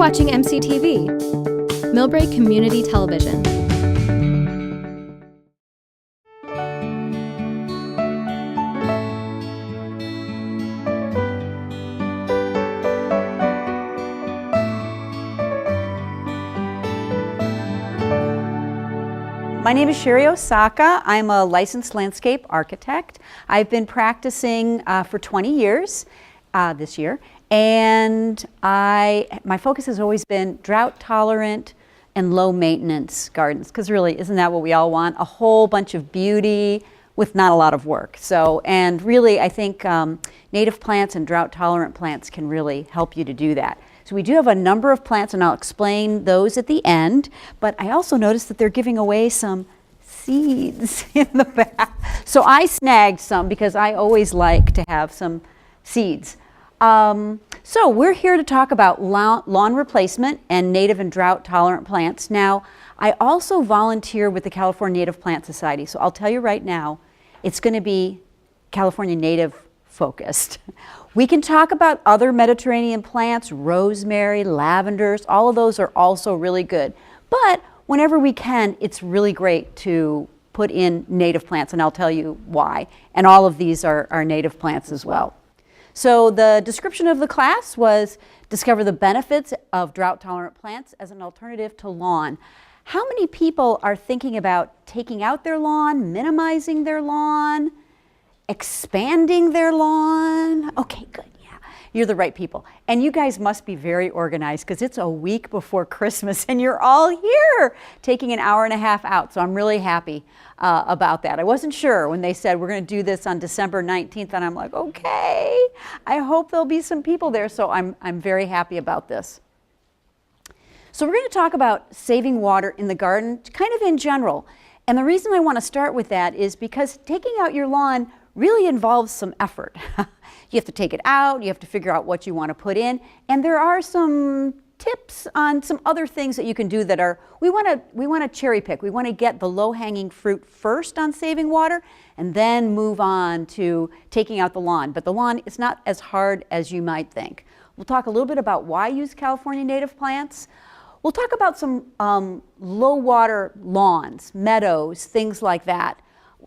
watching MCTV, Millbrae Community Television. My name is Sherry Osaka. I'm a licensed landscape architect. I've been practicing for 20 years this year, and my focus has always been drought tolerant and low maintenance gardens, because really, isn't that what we all want? A whole bunch of beauty with not a lot of work. So, and really, I think native plants and drought tolerant plants can really help you to do that. So we do have a number of plants, and I'll explain those at the end, but I also noticed that they're giving away some seeds in the back. So I snagged some because I always like to have some seeds. So we're here to talk about lawn replacement and native and drought tolerant plants. Now, I also volunteer with the California Native Plant Society, so I'll tell you right now, it's going to be California native focused. We can talk about other Mediterranean plants, rosemary, lavenders, all of those are also really good. But whenever we can, it's really great to put in native plants, and I'll tell you why. And all of these are native plants as well. So the description of the class was discover the benefits of drought-tolerant plants as an alternative to lawn. How many people are thinking about taking out their lawn, minimizing their lawn, expanding their lawn? Okay, good, yeah, you're the right people. And you guys must be very organized because it's a week before Christmas and you're all here taking an hour and a half out. So I'm really happy about that. I wasn't sure when they said we're going to do this on December 19th, and I'm like, okay, I hope there'll be some people there. So I'm very happy about this. So we're going to talk about saving water in the garden, kind of in general. And the reason I want to start with that is because taking out your lawn really involves some effort. You have to take it out, you have to figure out what you want to put in, and there are some tips on some other things that you can do that are, we want to cherry pick. We want to get the low-hanging fruit first on saving water and then move on to taking out the lawn. But the lawn is not as hard as you might think. We'll talk a little bit about why use California native plants. We'll talk about some low water lawns, meadows, things like that.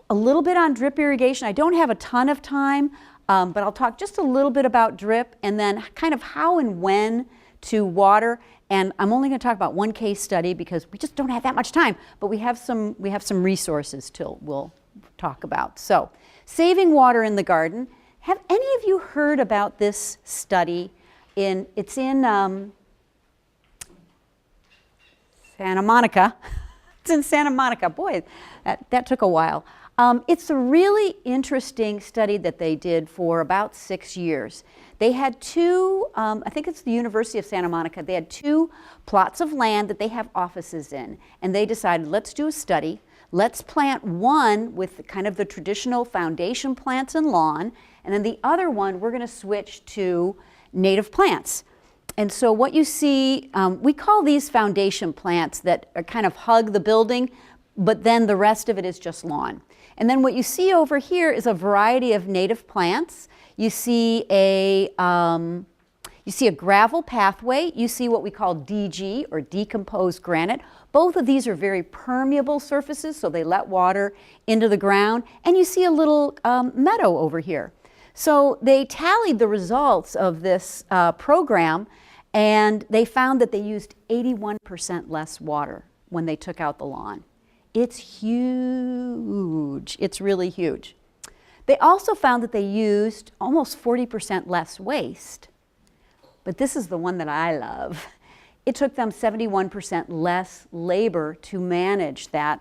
A little bit on drip irrigation. I don't have a ton of time, but I'll talk just a little bit about drip and then kind of how and when to water. And I'm only going to talk about one case study because we just don't have that much time, but we have some resources we'll talk about. So, saving water in the garden. Have any of you heard about this study? It's in Santa Monica. It's in Santa Monica. Boy, that took a while. It's a really interesting study that they did for about 6 years. They had two, I think it's the University of Santa Monica, they had 2 plots of land that they have offices in. And they decided, let's do a study. Let's plant one with kind of the traditional foundation plants and lawn. And then the other one, we're going to switch to native plants. And so what you see, we call these foundation plants that are kind of hug the building, but then the rest of it is just lawn. And then what you see over here is a variety of native plants. You see a gravel pathway. You see what we call DG, or decomposed granite. Both of these are very permeable surfaces, so they let water into the ground. And you see a little meadow over here. So they tallied the results of this program, and they found that they used 81% less water when they took out the lawn. It's huge. It's really huge. They also found that they used almost 40% less waste. But this is the one that I love. It took them 71% less labor to manage that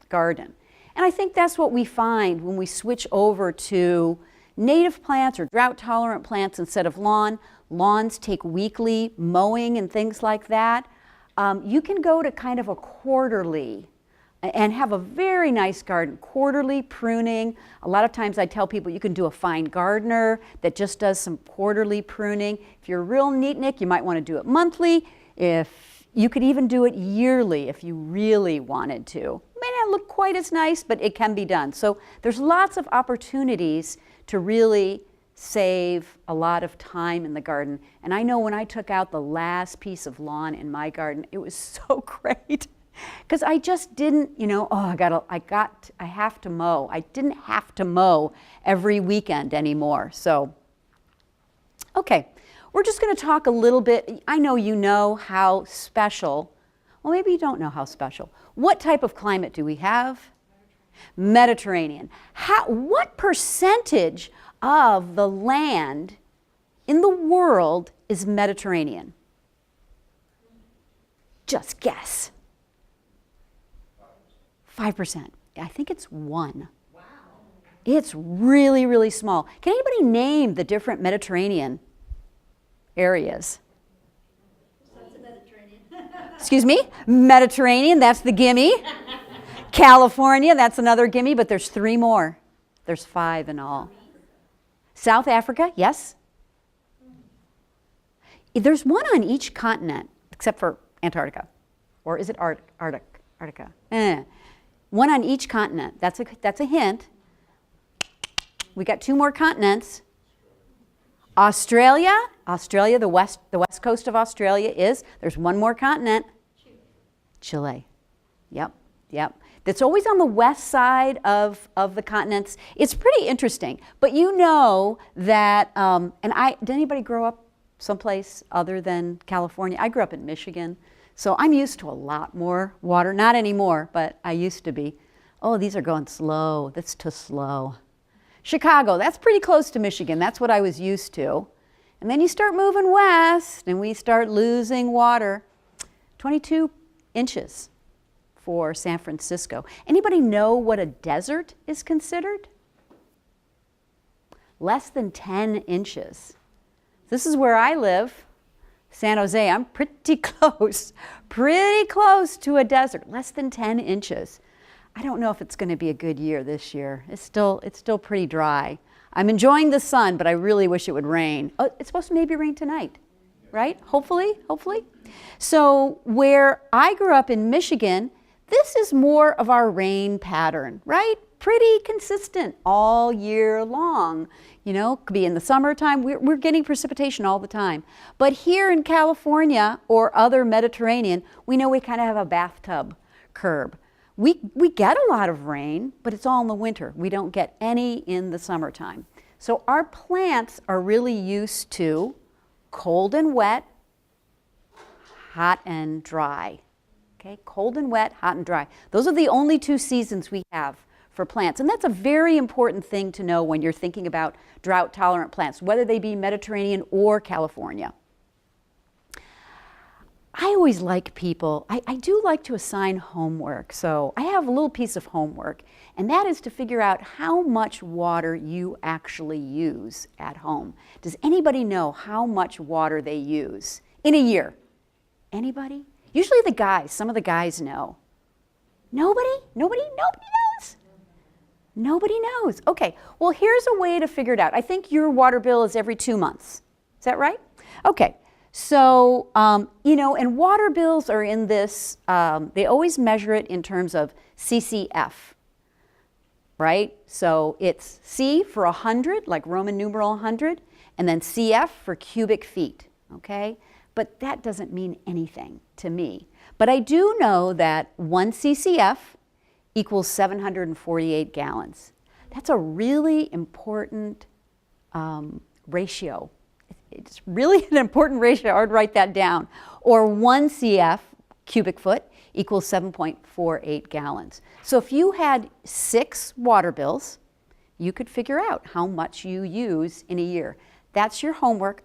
garden. And I think that's what we find when we switch over to native plants or drought-tolerant plants instead of lawn. Lawns take weekly mowing and things like that. You can go to kind of a quarterly and have a very nice garden, quarterly pruning. A lot of times I tell people you can do a fine gardener that just does some quarterly pruning. If you're a real neatnik, you might want to do it monthly. If you could even do it yearly if you really wanted to. It may not look quite as nice, but it can be done. So there's lots of opportunities to really save a lot of time in the garden. And I know when I took out the last piece of lawn in my garden, it was so great. Because I just didn't, I have to mow. I didn't have to mow every weekend anymore. So, okay, we're just going to talk a little bit. I know you know how special, well, maybe you don't know how special. What type of climate do we have? Mediterranean. What percentage of the land in the world is Mediterranean? Just guess. 5%. I think it's 1. Wow. It's really, really small. Can anybody name the different Mediterranean areas? That's the Mediterranean. Excuse me? Mediterranean, that's the gimme. California, that's another gimme, but there's 3 more. There's 5 in all. South Africa, yes. There's one on each continent, except for Antarctica. Or is it Arctica? One on each continent. That's a hint. We got 2 more continents. Australia, the west coast of Australia is. There's 1 more continent. Chile. Yep. That's always on the west side of the continents. It's pretty interesting. But you know that, did anybody grow up someplace other than California? I grew up in Michigan. So I'm used to a lot more water. Not anymore, but I used to be. Oh, these are going slow. That's too slow. Chicago, that's pretty close to Michigan. That's what I was used to. And then you start moving west, and we start losing water. 22 inches for San Francisco. Anybody know what a desert is considered? Less than 10 inches. This is where I live. San Jose, I'm pretty close to a desert, less than 10 inches. I don't know if it's going to be a good year this year. It's still pretty dry. I'm enjoying the sun, but I really wish it would rain. Oh, it's supposed to maybe rain tonight, right? Hopefully. So where I grew up in Michigan, this is more of our rain pattern, right? Pretty consistent all year long. You know, could be in the summertime. We're getting precipitation all the time. But here in California or other Mediterranean, we know we kind of have a bathtub curve. We get a lot of rain, but it's all in the winter. We don't get any in the summertime. So our plants are really used to cold and wet, hot and dry. Okay, cold and wet, hot and dry. Those are the only 2 seasons we have for plants. And that's a very important thing to know when you're thinking about drought-tolerant plants, whether they be Mediterranean or California. I always like people, I do like to assign homework. So I have a little piece of homework, and that is to figure out how much water you actually use at home. Does anybody know how much water they use in a year? Anybody? Usually the guys, some of the guys know. Nobody? Nobody knows? Nobody knows. Okay, well, here's a way to figure it out. I think your water bill is every 2 months. Is that right? Okay, so, and water bills are in this, they always measure it in terms of CCF, right? So it's C for 100, like Roman numeral 100, and then CF for cubic feet, okay? But that doesn't mean anything to me. But I do know that 1 CCF equals 748 gallons. That's a really important ratio. It's really an important ratio. I would write that down. Or 1 CF, cubic foot, equals 7.48 gallons. So if you had 6 water bills, you could figure out how much you use in a year. That's your homework.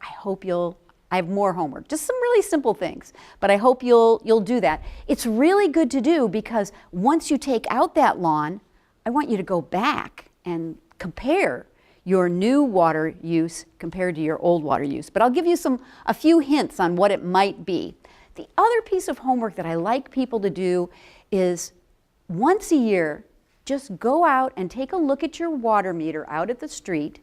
I have more homework, just some really simple things, but I hope you'll do that. It's really good to do because once you take out that lawn, I want you to go back and compare your new water use compared to your old water use. But I'll give you a few hints on what it might be. The other piece of homework that I like people to do is once a year, just go out and take a look at your water meter out at the street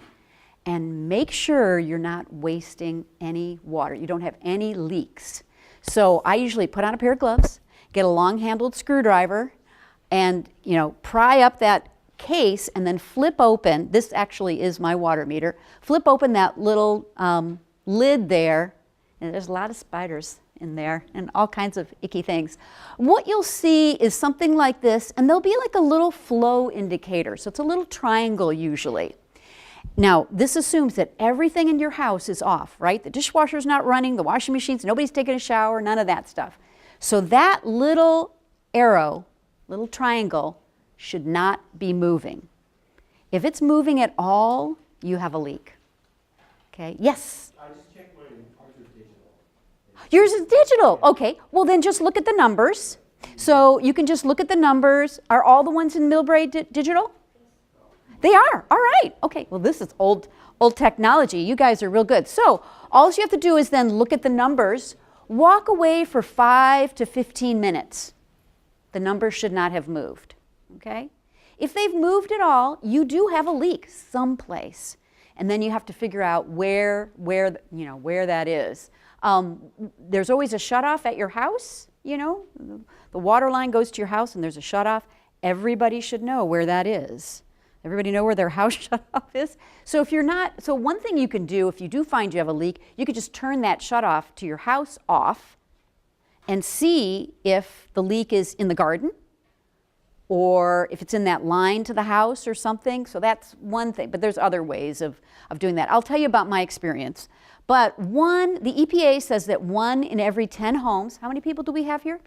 and make sure you're not wasting any water. You don't have any leaks. So I usually put on a pair of gloves, get a long-handled screwdriver, and pry up that case and then flip open, this actually is my water meter, flip open that little lid there, and there's a lot of spiders in there and all kinds of icky things. What you'll see is something like this, and there'll be like a little flow indicator. So it's a little triangle usually. Now, this assumes that everything in your house is off, right? The dishwasher's not running, the washing machine's, nobody's taking a shower, none of that stuff. So that little arrow, little triangle, should not be moving. If it's moving at all, you have a leak. Okay, yes? I just checked mine, ours is digital. Yours is digital. Okay, well then just look at the numbers. So you can just look at the numbers. Are all the ones in Millbrae digital? They are. All right. Okay, well this is old technology. You guys are real good. So all you have to do is then look at the numbers, walk away for 5 to 15 minutes. The numbers should not have moved. Okay? If they've moved at all, you do have a leak someplace. And then you have to figure out where that is. There's always a shutoff at your house, you know. The water line goes to your house and there's a shutoff. Everybody should know where that is. Everybody know where their house shutoff is? So if you're not, so one thing you can do if you do find you have a leak, you could just turn that shutoff to your house off and see if the leak is in the garden or if it's in that line to the house or something. So that's one thing, but there's other ways of doing that. I'll tell you about my experience. But the EPA says that 1 in every 10 homes, how many people do we have here?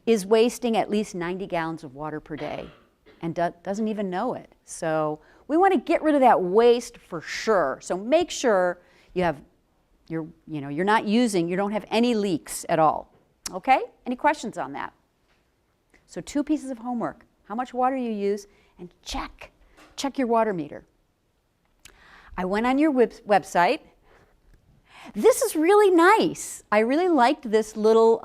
Is wasting at least 90 gallons of water per day and doesn't even know it. So we want to get rid of that waste for sure. So make sure you're not using, you don't have any leaks at all. Okay? Any questions on that? So 2 pieces of homework. How much water you use, and check your water meter. I went on your website. This is really nice. I really liked this little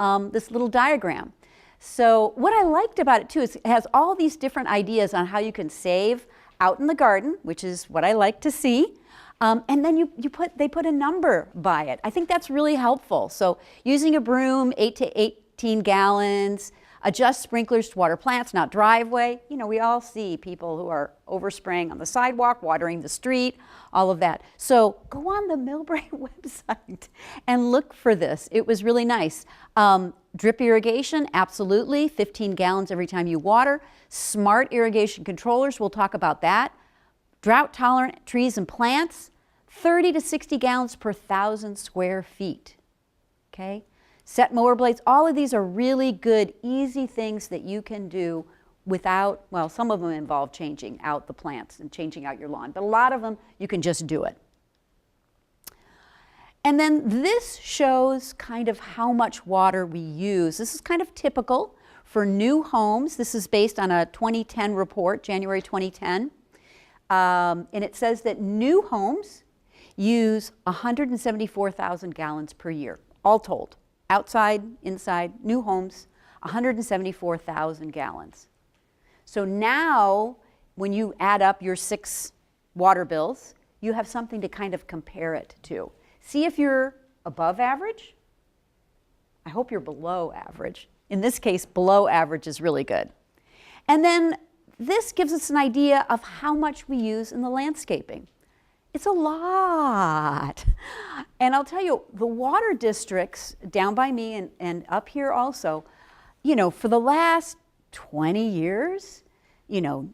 diagram. So what I liked about it too is it has all these different ideas on how you can save out in the garden, which is what I like to see. And then they put a number by it. I think that's really helpful. So using a broom, 8 to 18 gallons, adjust sprinklers to water plants, not driveway. You know, we all see people who are overspraying on the sidewalk, watering the street, all of that. So go on the Millbrae website and look for this. It was really nice. Drip irrigation, absolutely, 15 gallons every time you water. Smart irrigation controllers, we'll talk about that. Drought tolerant trees and plants, 30 to 60 gallons per 1,000 square feet. Okay? Set mower blades, all of these are really good, easy things that you can do without, well, some of them involve changing out the plants and changing out your lawn, but a lot of them you can just do it. And then this shows kind of how much water we use. This is kind of typical for new homes. This is based on a 2010 report, January 2010. And it says that new homes use 174,000 gallons per year, all told. Outside, inside, new homes, 174,000 gallons. So now, when you add up your 6 water bills, you have something to kind of compare it to. See if you're above average. I hope you're below average. In this case, below average is really good. And then this gives us an idea of how much we use in the landscaping. It's a lot. And I'll tell you, the water districts down by me and up here also, you know, for the last 20 years, you know,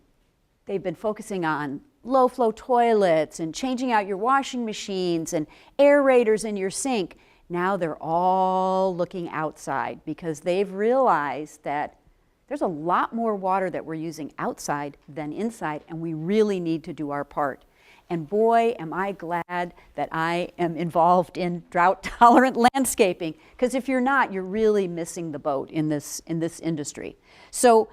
they've been focusing on low flow toilets and changing out your washing machines and aerators in your sink. Now they're all looking outside because they've realized that there's a lot more water that we're using outside than inside, and we really need to do our part. And boy, am I glad that I am involved in drought tolerant landscaping, because if you're not, you're really missing the boat in this industry. So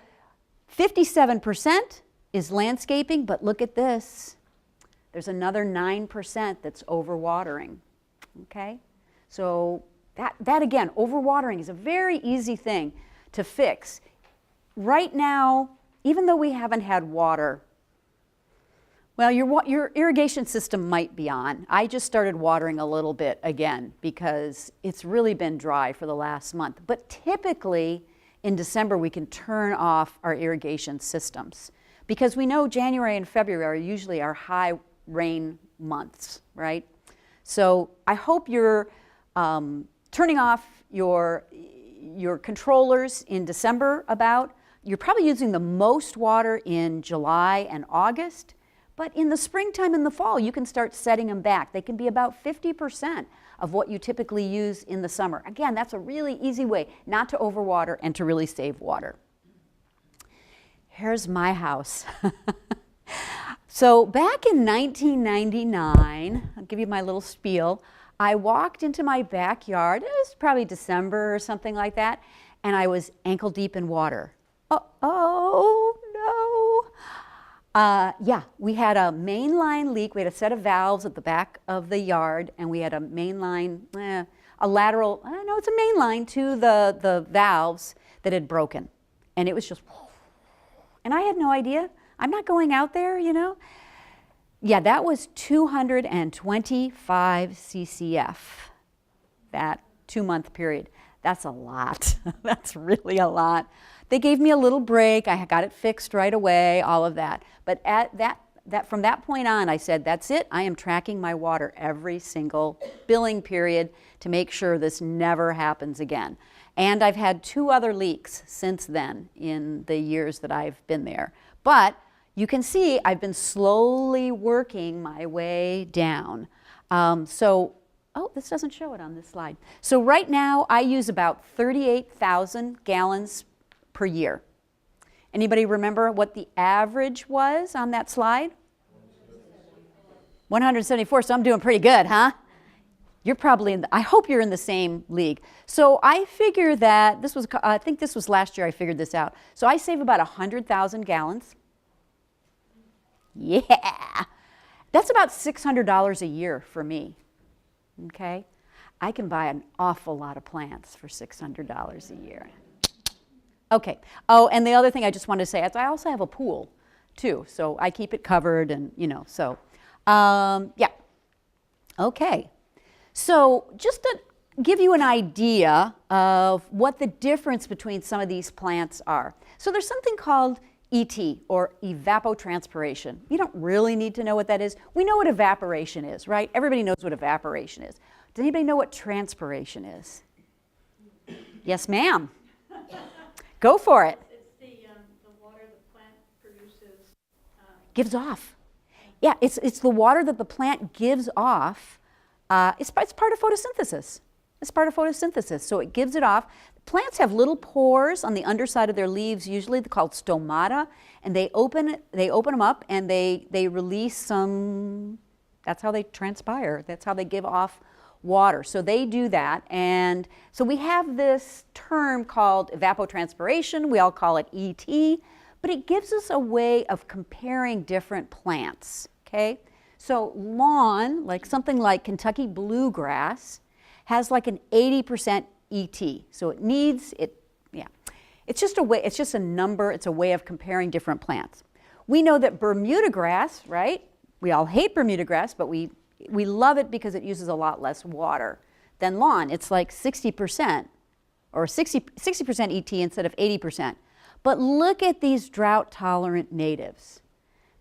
57% is landscaping, but look at this. There's another 9% that's overwatering, okay? So that again, overwatering is a very easy thing to fix. Right now, even though we haven't had water, well, your irrigation system might be on. I just started watering a little bit again because it's really been dry for the last month. But typically in December we can turn off our irrigation systems. because we know January and February are usually our high rain months, right? So I hope you're turning off your controllers in December about. You're probably using the most water in July and August, but in the springtime and the fall, you can start setting them back. They can be about 50% of what you typically use in the summer. Again, that's a really easy way not to overwater and to really save water. Here's my house. So back in 1999, I'll give you my little spiel, I walked into my backyard, it was probably December or something like that, and I was ankle deep in water. Oh no. Yeah, we had a main line leak. We had a set of valves at the back of the yard, and we had a main line, a lateral, no, it's a main line to the valves that had broken. And it was just, and I had no idea. I'm not going out there, you know. Yeah, that was 225 CCF, that 2-month period. That's a lot. That's really a lot. They gave me a little break. I got it fixed right away, all of that. But from that point on, I said, that's it. I am tracking my water every single billing period to make sure this never happens again. And I've had 2 other leaks since then in the years that I've been there. But you can see I've been slowly working my way down. Oh, this doesn't show it on this slide. So right now I use about 38,000 gallons per year. Anybody remember what the average was on that slide? 174, so I'm doing pretty good, huh? You're probably in I hope you're in the same league. So I figure that, I think this was last year I figured this out. So I save about 100,000 gallons. Yeah, that's about $600 a year for me, okay? I can buy an awful lot of plants for $600 a year. Okay, oh, and the other thing I just wanted to say is I also have a pool too, so I keep it covered and, you know, so, yeah. Okay, so just to give you an idea of what the difference between some of these plants are. So there's something called ET, or evapotranspiration. You don't really need to know what that is. We know what evaporation is, right? Everybody knows what evaporation is. Does anybody know what transpiration is? Yes, ma'am. Go for it. It's the water the plant produces. Gives off. Yeah, it's the water that the plant gives off. It's part of photosynthesis. It's part of photosynthesis, so it gives it off. Plants have little pores on the underside of their leaves, usually called stomata, and they open them up and they release some, that's how they transpire, that's how they give off water. So they do that, and so we have this term called evapotranspiration, we all call it ET, but it gives us a way of comparing different plants, okay? So lawn, like something like Kentucky bluegrass, has like an 80% ET. So it needs, it's just a way, it's just a number, it's a way of comparing different plants. We know that Bermuda grass, right? We all hate Bermuda grass, but we love it because it uses a lot less water than lawn. It's like 60%, or 60% ET instead of 80%. But look at these drought tolerant natives.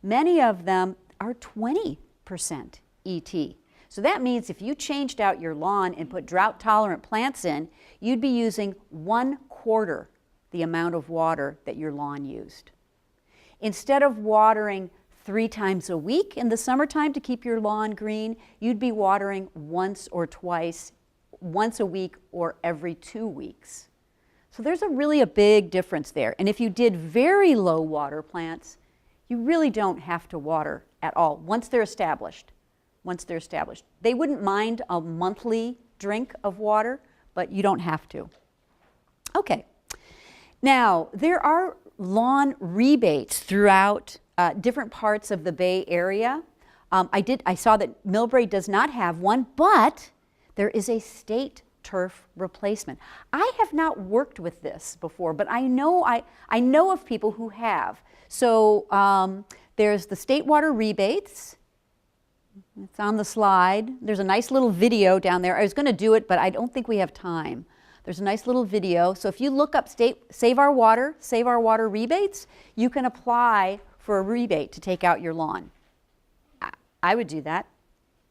Many of them are 20% ET. So that means if you changed out your lawn and put drought tolerant plants in, you'd be using 1/4 the amount of water that your lawn used. Instead of watering 3 times a week in the summertime to keep your lawn green, you'd be watering once or twice, once a week or every 2 weeks. So there's really a big difference there. And if you did very low water plants, you really don't have to water at all once they're established. Once they're established. They wouldn't mind a monthly drink of water, but you don't have to. Okay. Now, there are lawn rebates throughout different parts of the Bay Area. I saw that Millbrae does not have one, but there is a state turf replacement. I have not worked with this before, but I know of people who have. So there's the state water rebates. It's on the slide. There's a nice little video down there. I was going to do it, but I don't think we have time. There's a nice little video. So if you look up Save Our Water rebates, you can apply for a rebate to take out your lawn. I would do that.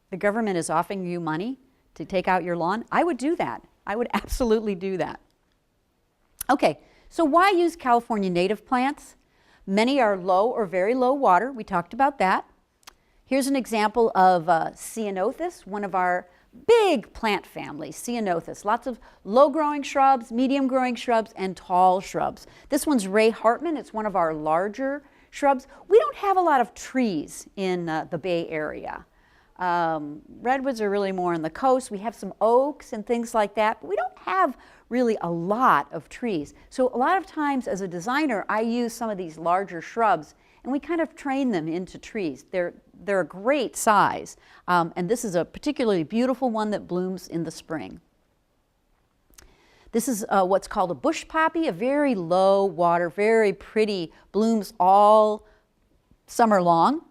The government is offering you money to take out your lawn. I would do that. I would absolutely do that. Okay, so why use California native plants? Many are low or very low water. We talked about that. Here's an example of ceanothus, one of our big plant families, ceanothus. Lots of low-growing shrubs, medium-growing shrubs, and tall shrubs. This one's Ray Hartman. It's one of our larger shrubs. We don't have a lot of trees in the Bay Area. Redwoods are really more on the coast. We have some oaks and things like that, but we don't have really a lot of trees. So a lot of times as a designer, I use some of these larger shrubs and we kind of train them into trees. They're a great size. And this is a particularly beautiful one that blooms in the spring. This is what's called a bush poppy, a very low water, very pretty, blooms all summer long.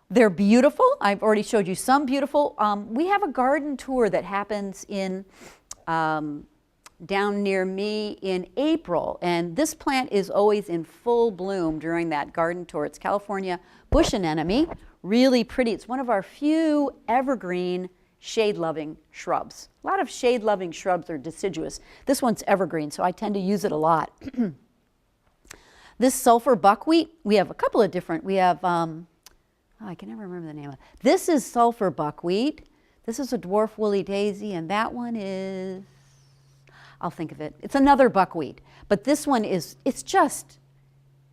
They're beautiful. I've already showed you some beautiful. We have a garden tour that happens in down near me in April, and this plant is always in full bloom during that garden tour. It's California bush anemone, really pretty. It's one of our few evergreen shade-loving shrubs. A lot of shade-loving shrubs are deciduous. This one's evergreen, so I tend to use it a lot. This sulfur buckwheat, we have a couple of different. We have, I can never remember the name of it. This is sulfur buckwheat. This is a dwarf woolly daisy, and that one is, I'll think of it. It's another buckwheat, but this one is, it's just,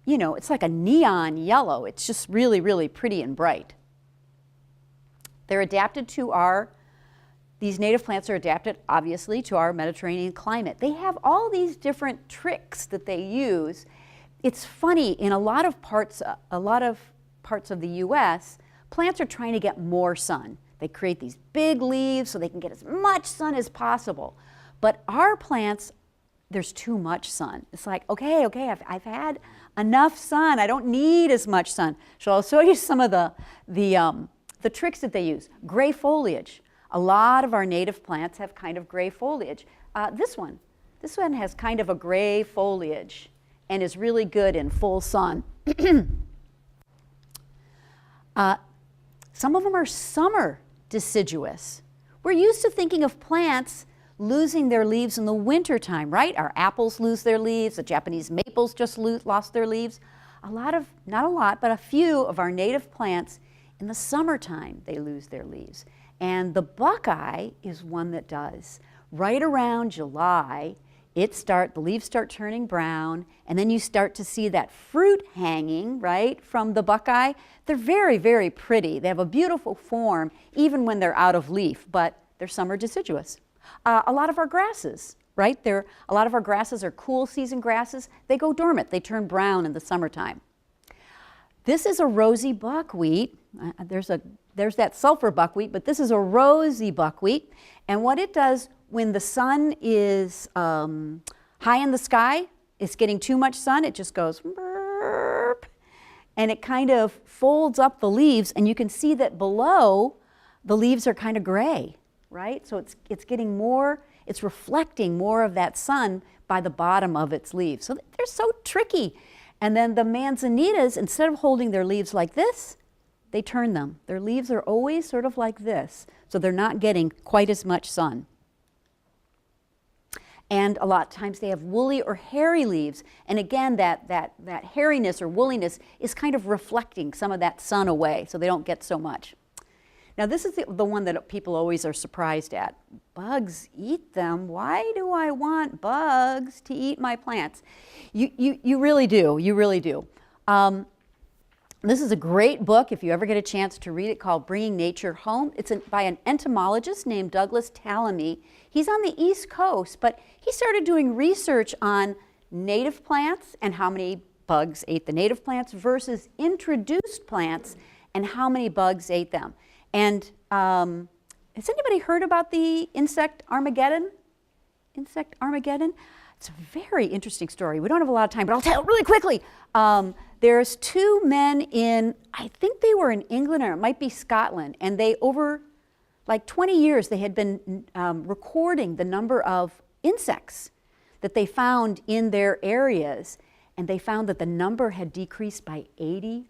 you know, it's like a neon yellow. It's just really, really pretty and bright. They're adapted to these native plants are adapted, obviously, to our Mediterranean climate. They have all these different tricks that they use. It's funny, in a lot of parts of the US, plants are trying to get more sun. They create these big leaves so they can get as much sun as possible. But our plants, there's too much sun. It's like, okay, I've had enough sun. I don't need as much sun. So I'll show you some of the tricks that they use. Gray foliage. A lot of our native plants have kind of gray foliage. This one has kind of a gray foliage and is really good in full sun. Some of them are summer deciduous. We're used to thinking of plants losing their leaves in the winter time, right? Our apples lose their leaves, the Japanese maples just lost their leaves. Not a lot, but a few of our native plants in the summertime, they lose their leaves. And the buckeye is one that does. Right around July, the leaves start turning brown, and then you start to see that fruit hanging, right, from the buckeye. They're very, very pretty. They have a beautiful form, even when they're out of leaf, but they're summer deciduous. A lot of our grasses, right? A lot of our grasses are cool season grasses. They go dormant. They turn brown in the summertime. This is a rosy buckwheat. There's that sulfur buckwheat, but this is a rosy buckwheat. And what it does when the sun is high in the sky, it's getting too much sun, it just goes burp, and it kind of folds up the leaves, and you can see that below the leaves are kind of gray, right? So it's getting more, it's reflecting more of that sun by the bottom of its leaves. So they're so tricky. And then the manzanitas, instead of holding their leaves like this, they turn them. Their leaves are always sort of like this, so they're not getting quite as much sun. And a lot of times they have woolly or hairy leaves. And again, that hairiness or woolliness is kind of reflecting some of that sun away, so they don't get so much. Now this is the one that people always are surprised at. Bugs eat them. Why do I want bugs to eat my plants? You really do. You really do. This is a great book, if you ever get a chance to read it, called Bringing Nature Home. It's by an entomologist named Douglas Tallamy. He's on the East Coast, but he started doing research on native plants and how many bugs ate the native plants versus introduced plants and how many bugs ate them. And has anybody heard about the insect Armageddon? Insect Armageddon? It's a very interesting story. We don't have a lot of time, but I'll tell it really quickly. There's two men I think they were in England or it might be Scotland, and they over like 20 years they had been recording the number of insects that they found in their areas. and they found that the number had decreased by 80%.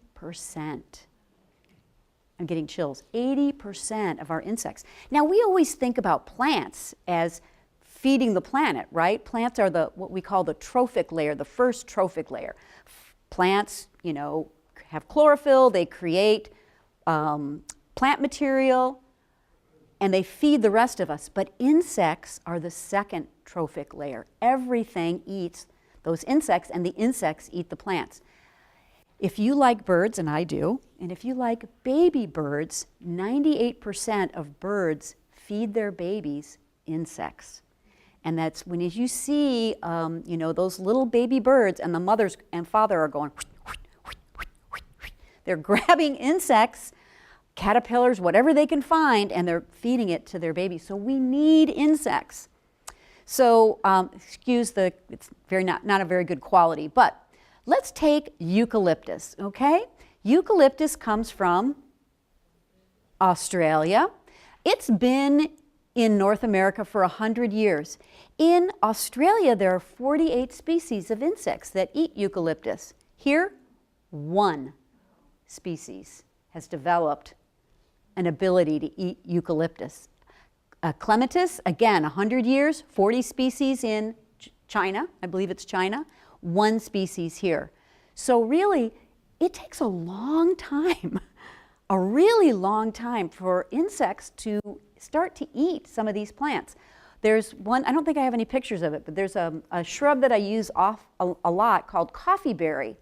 I'm getting chills. 80% of our insects. Now, we always think about plants as feeding the planet, right? Plants are what we call the trophic layer, the first trophic layer. Plants, you know, have chlorophyll, they create plant material, and they feed the rest of us. But insects are the second trophic layer. Everything eats those insects, and the insects eat the plants. If you like birds, and I do, and if you like baby birds, 98% of birds feed their babies insects. And that's when you see, you know, those little baby birds, and the mothers and father are going, they're grabbing insects, caterpillars, whatever they can find, and they're feeding it to their babies. So we need insects. So excuse it's not a very good quality, but let's take eucalyptus, okay? Eucalyptus comes from Australia. It's been in North America for 100 years. In Australia, there are 48 species of insects that eat eucalyptus. Here, one species has developed an ability to eat eucalyptus. Clematis, again, 100 years, 40 species in China, I believe it's China, one species here. So really, it takes a long time, a really long time for insects to start to eat some of these plants. There's one, I don't think I have any pictures of it, but there's a shrub that I use a lot called coffeeberry.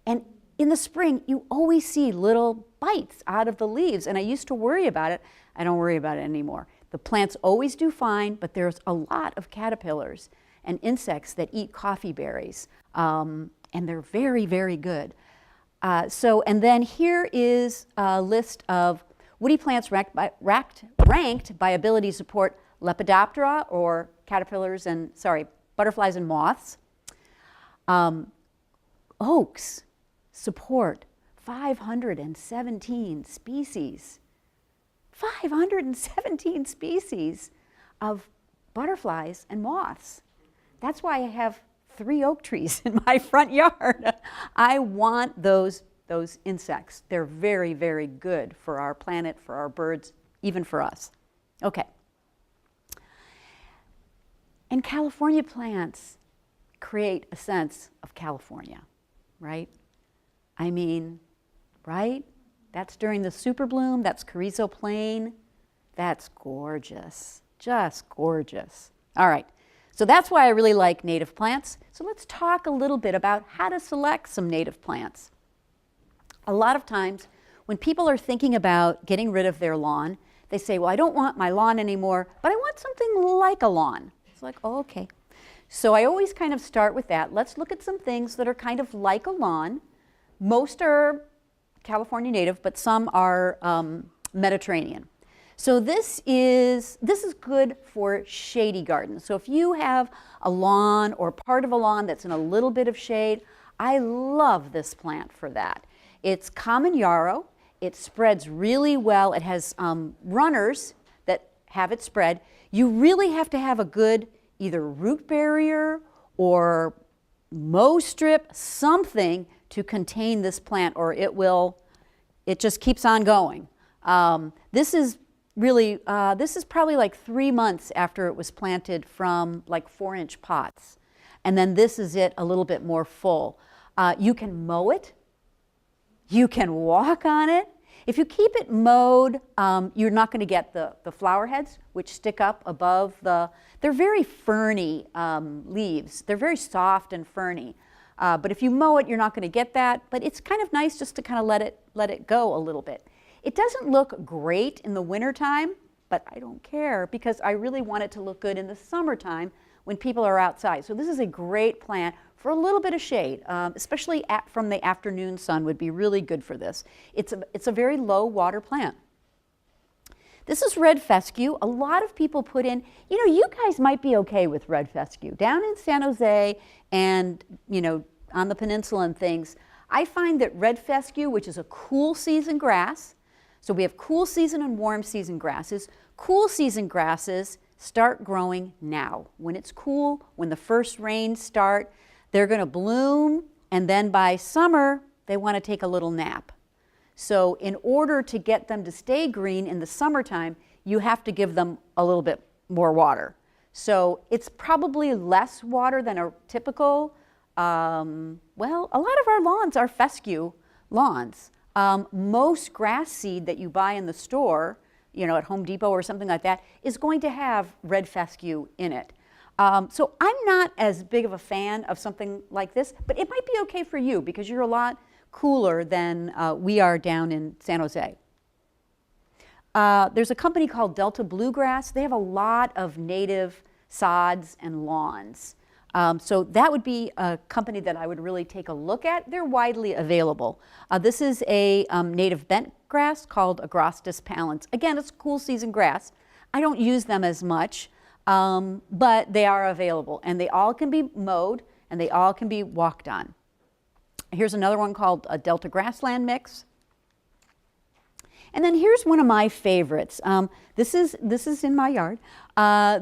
And in the spring, you always see little bites out of the leaves. And I used to worry about it. I don't worry about it anymore. The plants always do fine, but there's a lot of caterpillars and insects that eat coffee berries, and they're very, very good. And then here is a list of woody plants ranked by ability to support Lepidoptera, or caterpillars and, butterflies and moths. Oaks support 517 species. 517 species of butterflies and moths. That's why I have 3 oak trees in my front yard. I want those insects. They're very, very good for our planet, for our birds, even for us. Okay. And California plants create a sense of California, right? I mean, right? That's during the super bloom, that's Carrizo Plain. That's gorgeous, just gorgeous. All right, so that's why I really like native plants. So let's talk a little bit about how to select some native plants. A lot of times when people are thinking about getting rid of their lawn, they say, well, I don't want my lawn anymore, but I want something like a lawn. It's like, oh, okay. So I always kind of start with that. Let's look at some things that are kind of like a lawn. Most are California native, but some are Mediterranean. So this is good for shady gardens. So if you have a lawn or part of a lawn that's in a little bit of shade, I love this plant for that. It's common yarrow. It spreads really well. It has runners that have it spread. You really have to have a good either root barrier or mow strip, something to contain this plant, or it just keeps on going. This is probably like 3 months after it was planted from like 4-inch pots. And then this is it a little bit more full. You can mow it. You can walk on it. If you keep it mowed, you're not going to get the flower heads, which stick up above they're very ferny leaves. They're very soft and ferny. But if you mow it, you're not going to get that. But it's kind of nice just to kind of let it go a little bit. It doesn't look great in the wintertime, but I don't care because I really want it to look good in the summertime when people are outside. So this is a great plant for a little bit of shade, especially from the afternoon sun would be really good for this. It's a very low water plant. This is red fescue. A lot of people put in, you guys might be okay with red fescue. Down in San Jose and, on the peninsula and things, I find that red fescue, which is a cool season grass, so we have cool season and warm season grasses. Cool season grasses start growing now. When it's cool, when the first rains start, they're going to bloom And then by summer, they want to take a little nap. So in order to get them to stay green in the summertime, you have to give them a little bit more water. So it's probably less water than a typical, well, a lot of our lawns are fescue lawns. Most grass seed that you buy in the store, you know, at Home Depot or something like that, is going to have red fescue in it. So I'm not as big of a fan of something like this, but it might be okay for you because you're a lot cooler than we are down in San Jose. There's a company called Delta Bluegrass. They have a lot of native sods and lawns. So that would be a company that I would really take a look at. They're widely available. This is a native bent grass called Agrostis pallens. Again, it's cool season grass. I don't use them as much, but they are available. And they all can be mowed and they all can be walked on. Here's another one called a Delta Grassland Mix. And then here's one of my favorites. This is in my yard.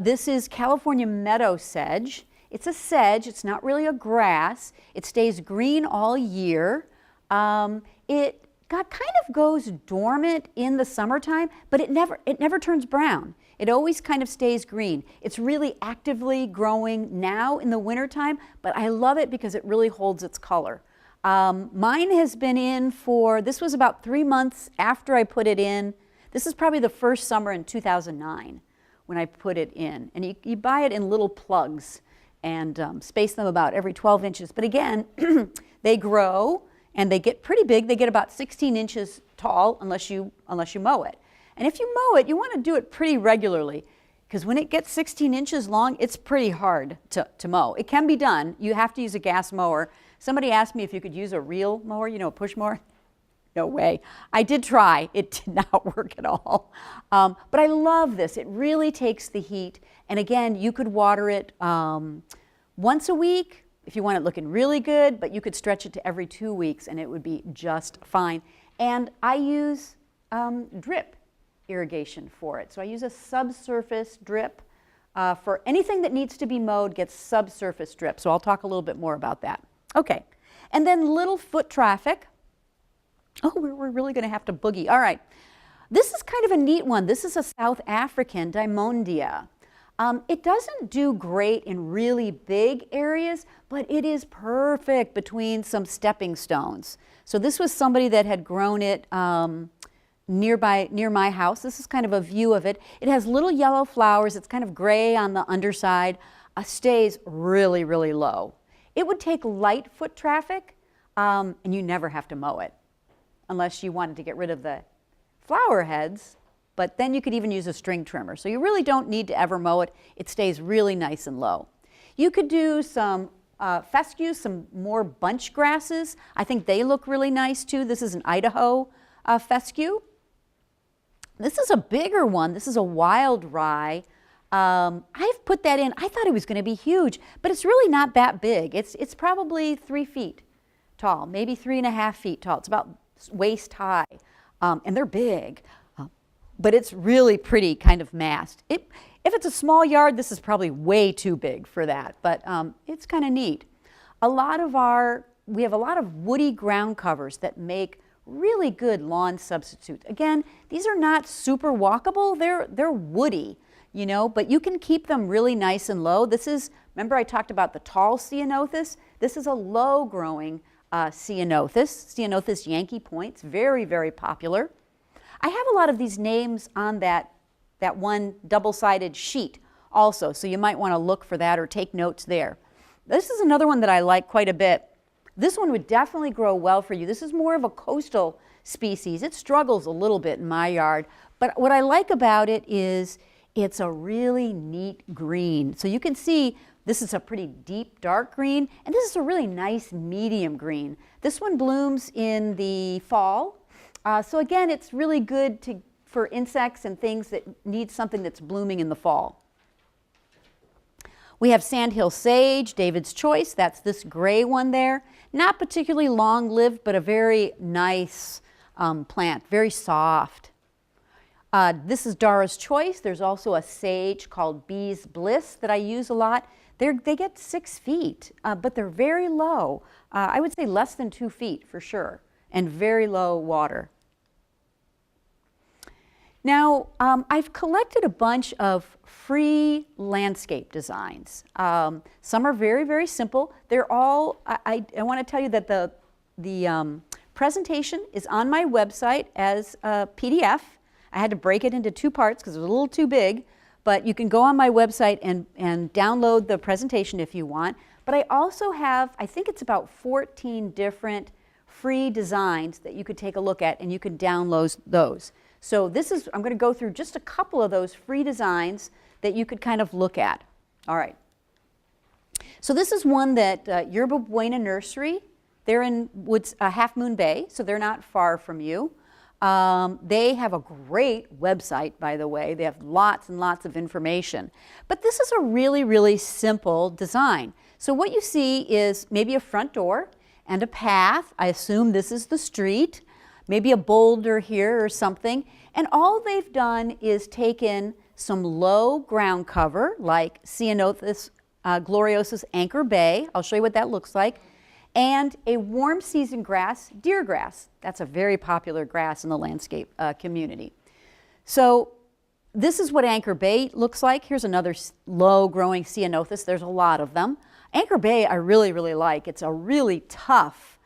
This is California Meadow Sedge. It's a sedge. It's not really a grass. It stays green all year. It kind of goes dormant in the summertime, but it never turns brown. It always kind of stays green. It's really actively growing now in the wintertime, but I love it because it really holds its color. Mine has been in for, this was about 3 months after I put it in. This is probably the first summer in 2009 when I put it in. And you buy it in little plugs and space them about every 12 inches. But again, they grow and they get pretty big. They get about 16 inches tall unless you mow it. And if you mow it, you want to do it pretty regularly because when it gets 16 inches long, it's pretty hard to mow. It can be done. You have to use a gas mower. Somebody asked me if you could use a reel mower, you know, a push mower. No way. I did try. It did not work at all. But I love this. It really takes the heat. And again, you could water it once a week if you want it looking really good, but you could stretch it to every 2 weeks and it would be just fine. And I use drip irrigation for it. So I use a subsurface drip. For anything that needs to be mowed gets subsurface drip. So I'll talk a little bit more about that. Okay, and then little foot traffic. Oh, we're really going to have to boogie. All right, this is kind of a neat one. This is a South African Diamondia. It doesn't do great in really big areas, but it is perfect between some stepping stones. So this was somebody that had grown it near my house. This is kind of a view of it. It has little yellow flowers. It's kind of gray on the underside. Stays really, really low. It would take light foot traffic, and you never have to mow it unless you wanted to get rid of the flower heads, but then you could even use a string trimmer. So you really don't need to ever mow it. It stays really nice and low. You could do some fescue, some more bunch grasses. I think they look really nice too. This is an Idaho fescue. This is a bigger one. This is a wild rye. I've put that in. I thought it was going to be huge, but it's really not that big. It's probably 3 feet tall, maybe 3.5 feet tall. It's about waist high, and they're big, but it's really pretty kind of massed. If it's a small yard, this is probably way too big for that, but it's kind of neat. We have a lot of woody ground covers that make really good lawn substitutes. Again, these are not super walkable. They're woody. You know, but you can keep them really nice and low. This is, remember I talked about the tall ceanothus? This is a low-growing ceanothus, Ceanothus Yankee Points, very, very popular. I have a lot of these names on that one double-sided sheet also, so you might want to look for that or take notes there. This is another one that I like quite a bit. This one would definitely grow well for you. This is more of a coastal species. It struggles a little bit in my yard, but what I like about it is it's a really neat green. So you can see this is a pretty deep dark green, and this is a really nice medium green. This one blooms in the fall. So again, it's really good for insects and things that need something that's blooming in the fall. We have sandhill sage, David's choice. That's this gray one there. Not particularly long-lived, but a very nice plant, very soft. This is Dara's choice. There's also a sage called Bee's Bliss that I use a lot. They get 6 feet, but they're very low. I would say less than 2 feet for sure, and very low water. Now, I've collected a bunch of free landscape designs. Some are very, very simple. They're all, I want to tell you that the presentation is on my website as a PDF. I had to break it into 2 parts because it was a little too big, but you can go on my website and download the presentation if you want. But I also have, I think it's about 14 different free designs that you could take a look at, and you can download those. So this is, I'm going to go through just a couple of those free designs that you could kind of look at. All right. So this is one that Yerba Buena Nursery, they're in Half Moon Bay, so they're not far from you. They have a great website, by the way. They have lots and lots of information. But this is a really, really simple design. So what you see is maybe a front door and a path. I assume this is the street. Maybe a boulder here or something. And all they've done is taken some low ground cover, like Ceanothus gloriosus Anchor Bay. I'll show you what that looks like. And a warm season grass, deer grass. That's a very popular grass in the landscape community. So this is what Anchor Bay looks like. Here's another low growing Ceanothus. There's a lot of them. Anchor Bay I really, really like. It's a really tough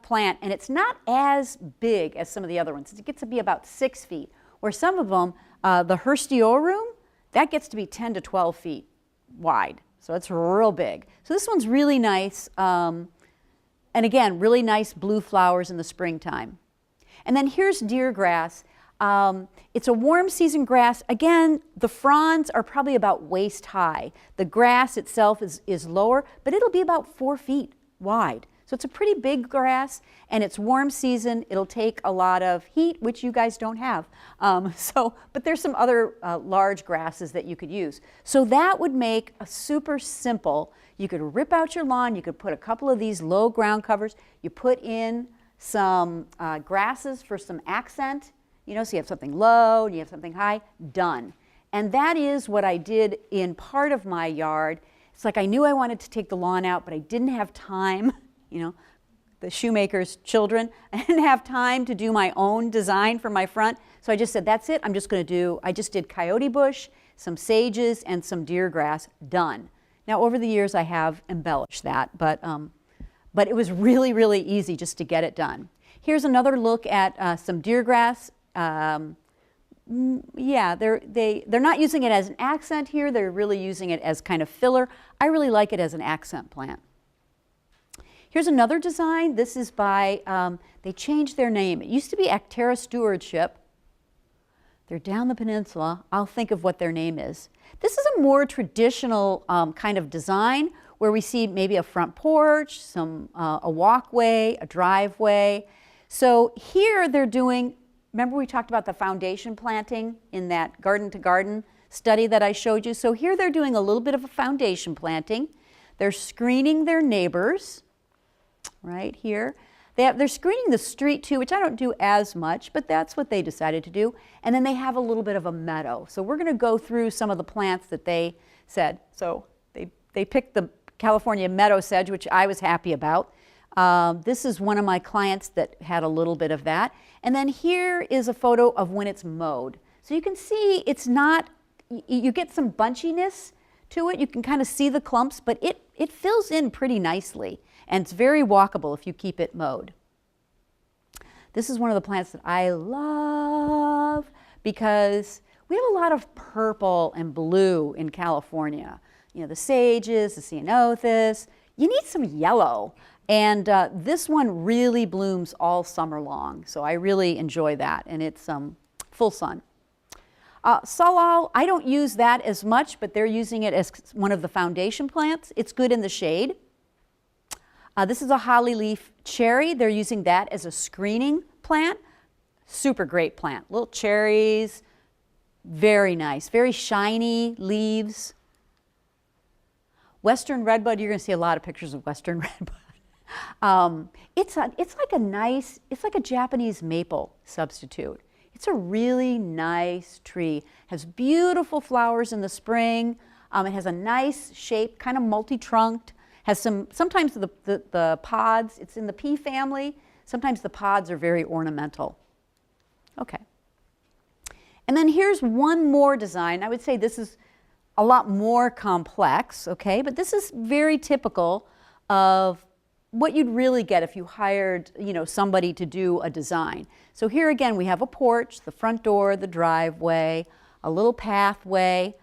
plant, and it's not as big as some of the other ones. It gets to be about 6 feet, where some of them, the Hirstiorum, that gets to be 10 to 12 feet wide. So it's real big. So this one's really nice. And again, really nice blue flowers in the springtime. And then here's deer grass. It's a warm season grass. Again, the fronds are probably about waist high. The grass itself is lower, but it'll be about 4 feet wide. So it's a pretty big grass, and it's warm season. It'll take a lot of heat, which you guys don't have. But there's some other large grasses that you could use. So that would make a super simple. You could rip out your lawn. You could put a couple of these low ground covers. You put in some grasses for some accent. You know, so you have something low and you have something high. Done. And that is what I did in part of my yard. It's like I knew I wanted to take the lawn out, but I didn't have time. You know, the shoemaker's children. I didn't have time to do my own design for my front. So I just said, that's it. I'm just going to do, I just did coyote bush, some sages, and some deer grass. Done. Now, over the years, I have embellished that, but it was really, really easy just to get it done. Here's another look at some deer grass. Yeah, they're not using it as an accent here. They're really using it as kind of filler. I really like it as an accent plant. Here's another design. This is by, they changed their name. It used to be Actera Stewardship. They're down the peninsula. I'll think of what their name is. This is a more traditional kind of design where we see maybe a front porch, a walkway, a driveway. So here they're doing, remember we talked about the foundation planting in that garden to garden study that I showed you? So here they're doing a little bit of a foundation planting. They're screening their neighbors. Right here. They're screening the street too, which I don't do as much, but that's what they decided to do. And then they have a little bit of a meadow. So we're going to go through some of the plants that they said. So they picked the California meadow sedge, which I was happy about. This is one of my clients that had a little bit of that. And then here is a photo of when it's mowed. So you can see it's not, you get some bunchiness to it. You can kind of see the clumps, but it fills in pretty nicely. And it's very walkable if you keep it mowed. This is one of the plants that I love because we have a lot of purple and blue in California. You know, the sages, the ceanothus. You need some yellow. And this one really blooms all summer long. So I really enjoy that. And it's full sun. Salal, I don't use that as much, but they're using it as one of the foundation plants. It's good in the shade. This is a holly leaf cherry. They're using that as a screening plant. Super great plant. Little cherries, very nice, very shiny leaves. Western redbud, you're going to see a lot of pictures of western redbud. It's like a Japanese maple substitute. It's a really nice tree. Has beautiful flowers in the spring. It has a nice shape, kind of multi-trunked, has sometimes the pods, it's in the pea family, sometimes the pods are very ornamental. Okay. And then here's one more design. I would say this is a lot more complex, okay, but this is very typical of what you'd really get if you hired, somebody to do a design. So here again we have a porch, the front door, the driveway, a little pathway.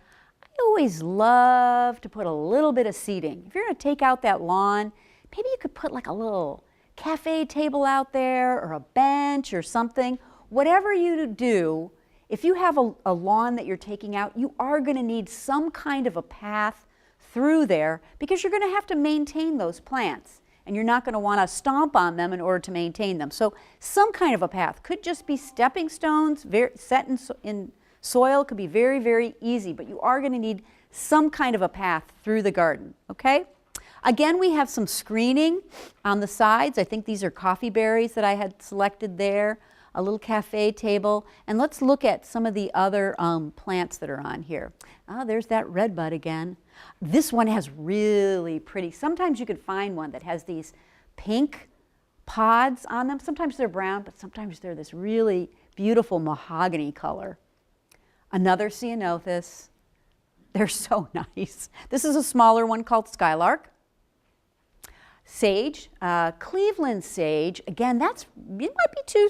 I always love to put a little bit of seating. If you're going to take out that lawn, maybe you could put like a little cafe table out there or a bench or something. Whatever you do, if you have a lawn that you're taking out, you are going to need some kind of a path through there because you're going to have to maintain those plants and you're not going to want to stomp on them in order to maintain them. So some kind of a path could just be stepping stones, set in soil, could be very, very easy, but you are going to need some kind of a path through the garden, okay? Again, we have some screening on the sides. I think these are coffee berries that I had selected there. A little cafe table, and let's look at some of the other plants that are on here. There's that redbud again. This one has really pretty, sometimes you can find one that has these pink pods on them. Sometimes they're brown, but sometimes they're this really beautiful mahogany color. Another ceanothus. They're so nice. This is a smaller one called skylark. Sage, Cleveland sage. Again, it might be too.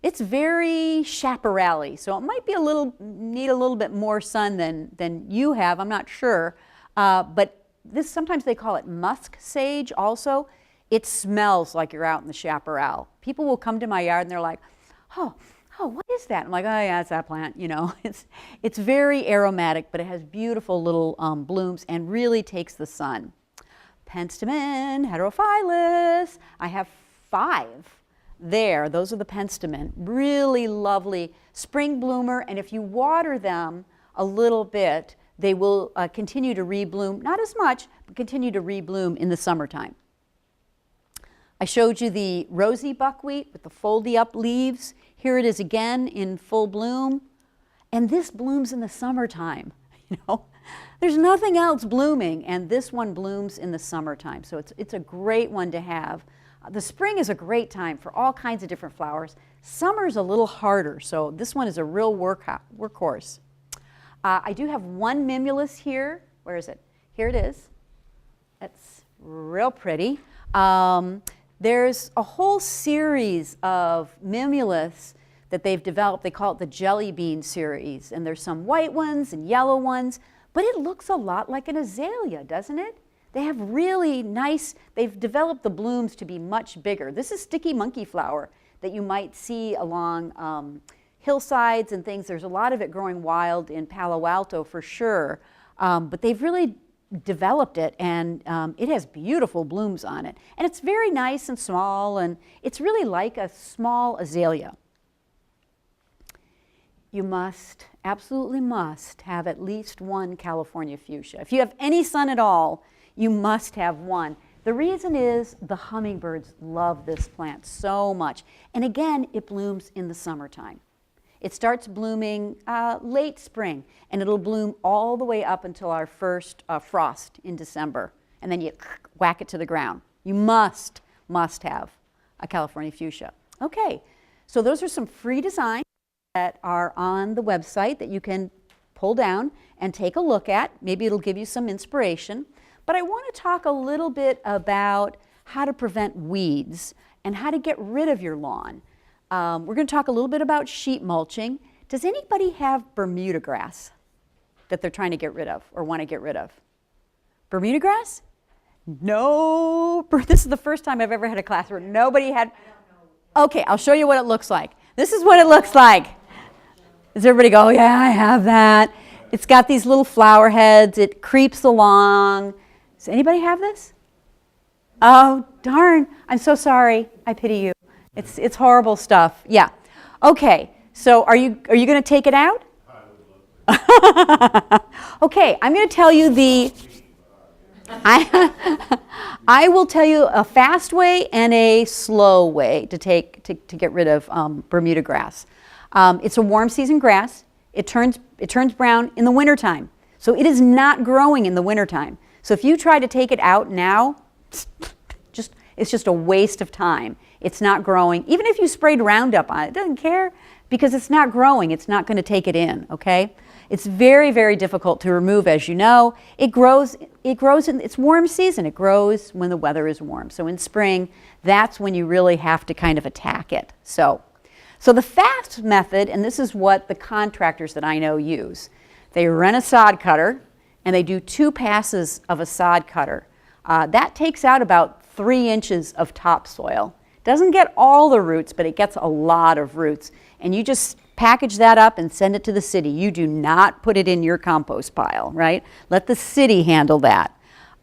It's very chaparral-y, so it might be need a little bit more sun than you have, I'm not sure. But sometimes they call it musk sage also. It smells like you're out in the chaparral. People will come to my yard and they're like, oh, what is that? I'm like, oh yeah, it's that plant, It's very aromatic, but it has beautiful little blooms and really takes the sun. Penstemon, heterophyllus. I have 5. There, those are the penstemon, really lovely spring bloomer, and if you water them a little bit, they will continue to rebloom, not as much, but continue to rebloom in the summertime. I showed you the rosy buckwheat with the foldy up leaves. Here it is again in full bloom, and this blooms in the summertime, There's nothing else blooming, and this one blooms in the summertime, so it's a great one to have. The spring is a great time for all kinds of different flowers. Summer's a little harder, so this one is a real workhorse. I do have one mimulus here. Where is it? Here it is. It's real pretty. There's a whole series of mimulus that they've developed. They call it the jelly bean series, and there's some white ones and yellow ones, but it looks a lot like an azalea, doesn't it? They have really nice, they've developed the blooms to be much bigger. This is sticky monkey flower that you might see along hillsides and things. There's a lot of it growing wild in Palo Alto for sure, but they've really developed it, and it has beautiful blooms on it. And it's very nice and small, and it's really like a small azalea. You must, absolutely must, have at least one California fuchsia. If you have any sun at all, you must have one. The reason is the hummingbirds love this plant so much. And again, it blooms in the summertime. It starts blooming late spring, and it'll bloom all the way up until our first frost in December. And then you whack it to the ground. You must have a California fuchsia. Okay, so those are some free designs that are on the website that you can pull down and take a look at. Maybe it'll give you some inspiration. But I want to talk a little bit about how to prevent weeds and how to get rid of your lawn. We're going to talk a little bit about sheet mulching. Does anybody have Bermuda grass that they're trying to get rid of or want to get rid of? Bermuda grass? No. This is the first time I've ever had a class where nobody had. Okay, I'll show you what it looks like. This is what it looks like. Does everybody go, yeah, I have that. It's got these little flower heads. It creeps along. Does anybody have this? Oh, darn. I'm so sorry. I pity you. It's horrible stuff. Yeah. Okay. So are you going to take it out? Okay. I'm going to tell you I will tell you a fast way and a slow way to get rid of Bermuda grass. It's a warm season grass. It turns brown in the wintertime. So it is not growing in the wintertime. So if you try to take it out now, it's just a waste of time. It's not growing. Even if you sprayed Roundup on it, it doesn't care because it's not growing. It's not going to take it in, okay? It's very, very difficult to remove, as you know. It grows in its warm season. It grows when the weather is warm. So in spring, that's when you really have to kind of attack it. So the fast method, and this is what the contractors that I know use, they rent a sod cutter and they do 2 passes of a sod cutter. That takes out about 3 inches of topsoil. Doesn't get all the roots, but it gets a lot of roots. And you just package that up and send it to the city. You do not put it in your compost pile, right? Let the city handle that.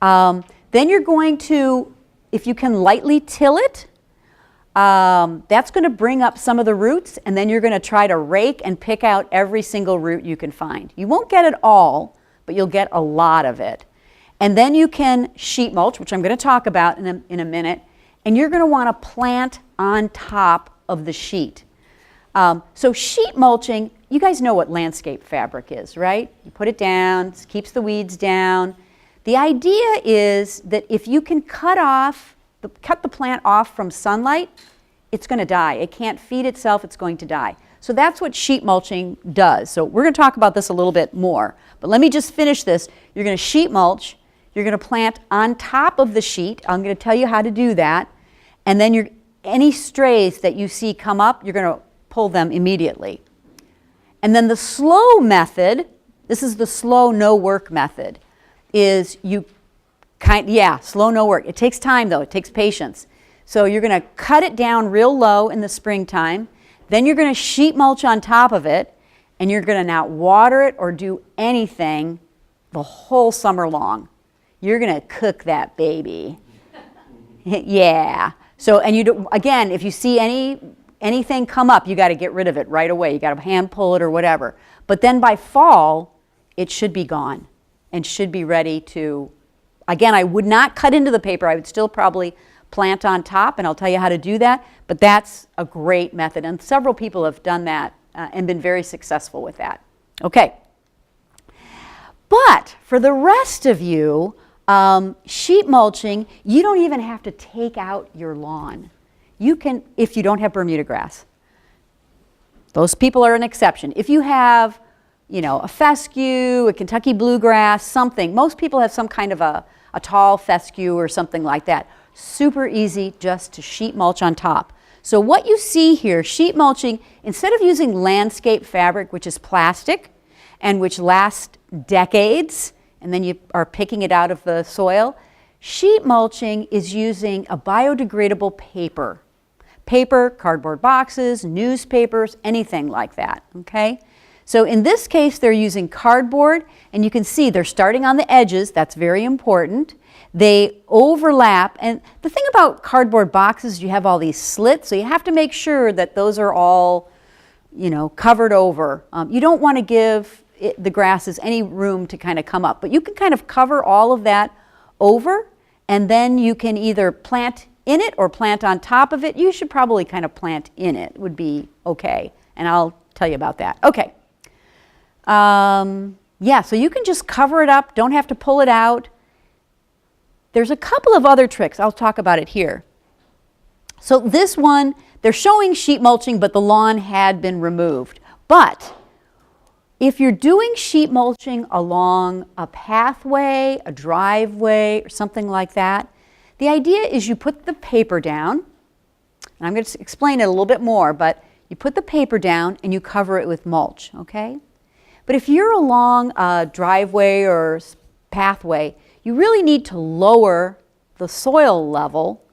Then you're going to, if you can lightly till it, that's going to bring up some of the roots, and then you're going to try to rake and pick out every single root you can find. You won't get it all, but you'll get a lot of it. And then you can sheet mulch, which I'm going to talk about in a minute, and you're going to want to plant on top of the sheet. So sheet mulching, you guys know what landscape fabric is, right? You put it down, it keeps the weeds down. The idea is that if you can cut the plant off from sunlight, it's going to die. It can't feed itself, it's going to die. So that's what sheet mulching does. So we're going to talk about this a little bit more. But let me just finish this. You're going to sheet mulch. You're going to plant on top of the sheet. I'm going to tell you how to do that. And then any strays that you see come up, you're going to pull them immediately. And then the slow method, this is the slow no work method, is slow no work. It takes time though, it takes patience. So you're going to cut it down real low in the springtime, then you're going to sheet mulch on top of it, and you're going to not water it or do anything the whole summer long. You're going to cook that baby. Yeah. So, and again, if you see anything come up, you got to get rid of it right away. You got to hand pull it or whatever. But then by fall, it should be gone and should be ready to, again, I would not cut into the paper. I would still probably plant on top, and I'll tell you how to do that. But that's a great method, and several people have done that and been very successful with that. Okay. But for the rest of you, sheet mulching, you don't even have to take out your lawn. You can, if you don't have Bermuda grass. Those people are an exception. If you have, a fescue, a Kentucky bluegrass, something, most people have some kind of a tall fescue or something like that. Super easy just to sheet mulch on top. So what you see here, sheet mulching, instead of using landscape fabric, which is plastic and which lasts decades, and then you are picking it out of the soil, sheet mulching is using a biodegradable paper. Paper, cardboard boxes, newspapers, anything like that, okay? So in this case, they're using cardboard, and you can see they're starting on the edges. That's very important. They overlap, and the thing about cardboard boxes, you have all these slits, so you have to make sure that those are all, covered over. You don't want to give the grasses any room to kind of come up, but you can kind of cover all of that over, and then you can either plant in it or plant on top of it. You should probably kind of plant in it, would be okay, and I'll tell you about that. Okay. So you can just cover it up, don't have to pull it out. There's a couple of other tricks. I'll talk about it here. So this one, they're showing sheet mulching, but the lawn had been removed. But if you're doing sheet mulching along a pathway, a driveway, or something like that, the idea is you put the paper down, and I'm going to explain it a little bit more, but you put the paper down and you cover it with mulch, okay? But if you're along a driveway or pathway, you really need to lower the soil level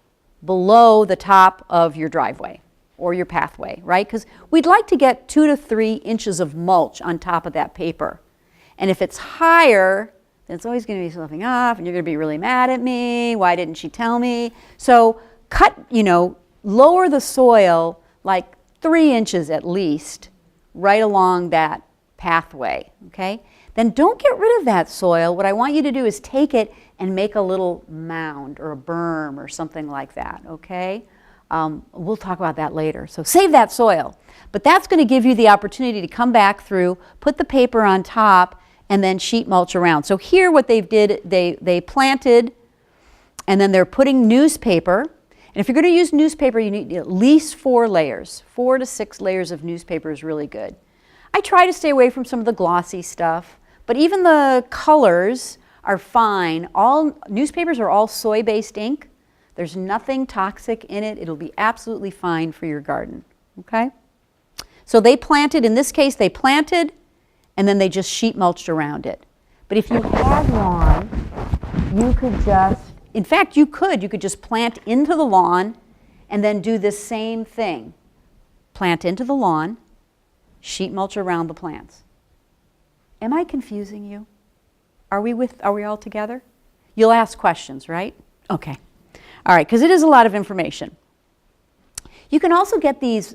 below the top of your driveway or your pathway, right? Because we'd like to get 2 to 3 inches of mulch on top of that paper. And if it's higher, then it's always going to be sloughing off, and you're going to be really mad at me. Why didn't she tell me? So lower the soil like 3 inches at least right along that pathway, okay? Then don't get rid of that soil. What I want you to do is take it and make a little mound or a berm or something like that, okay? We'll talk about that later. So save that soil. But that's going to give you the opportunity to come back through, put the paper on top, and then sheet mulch around. So here what they did, they planted, and then they're putting newspaper. And if you're going to use newspaper, you need at least 4 layers. 4 to 6 layers of newspaper is really good. I try to stay away from some of the glossy stuff, but even the colors are fine. All newspapers are all soy-based ink. There's nothing toxic in it. It'll be absolutely fine for your garden, okay? So they planted, in this case, they planted, and then they just sheet mulched around it. But if you had lawn, you could just, in fact, you could just plant into the lawn and then do this same thing. Plant into the lawn, sheet mulch around the plants. Am I confusing you? Are we all together? You'll ask questions, right? Okay. All right, because it is a lot of information. You can also get these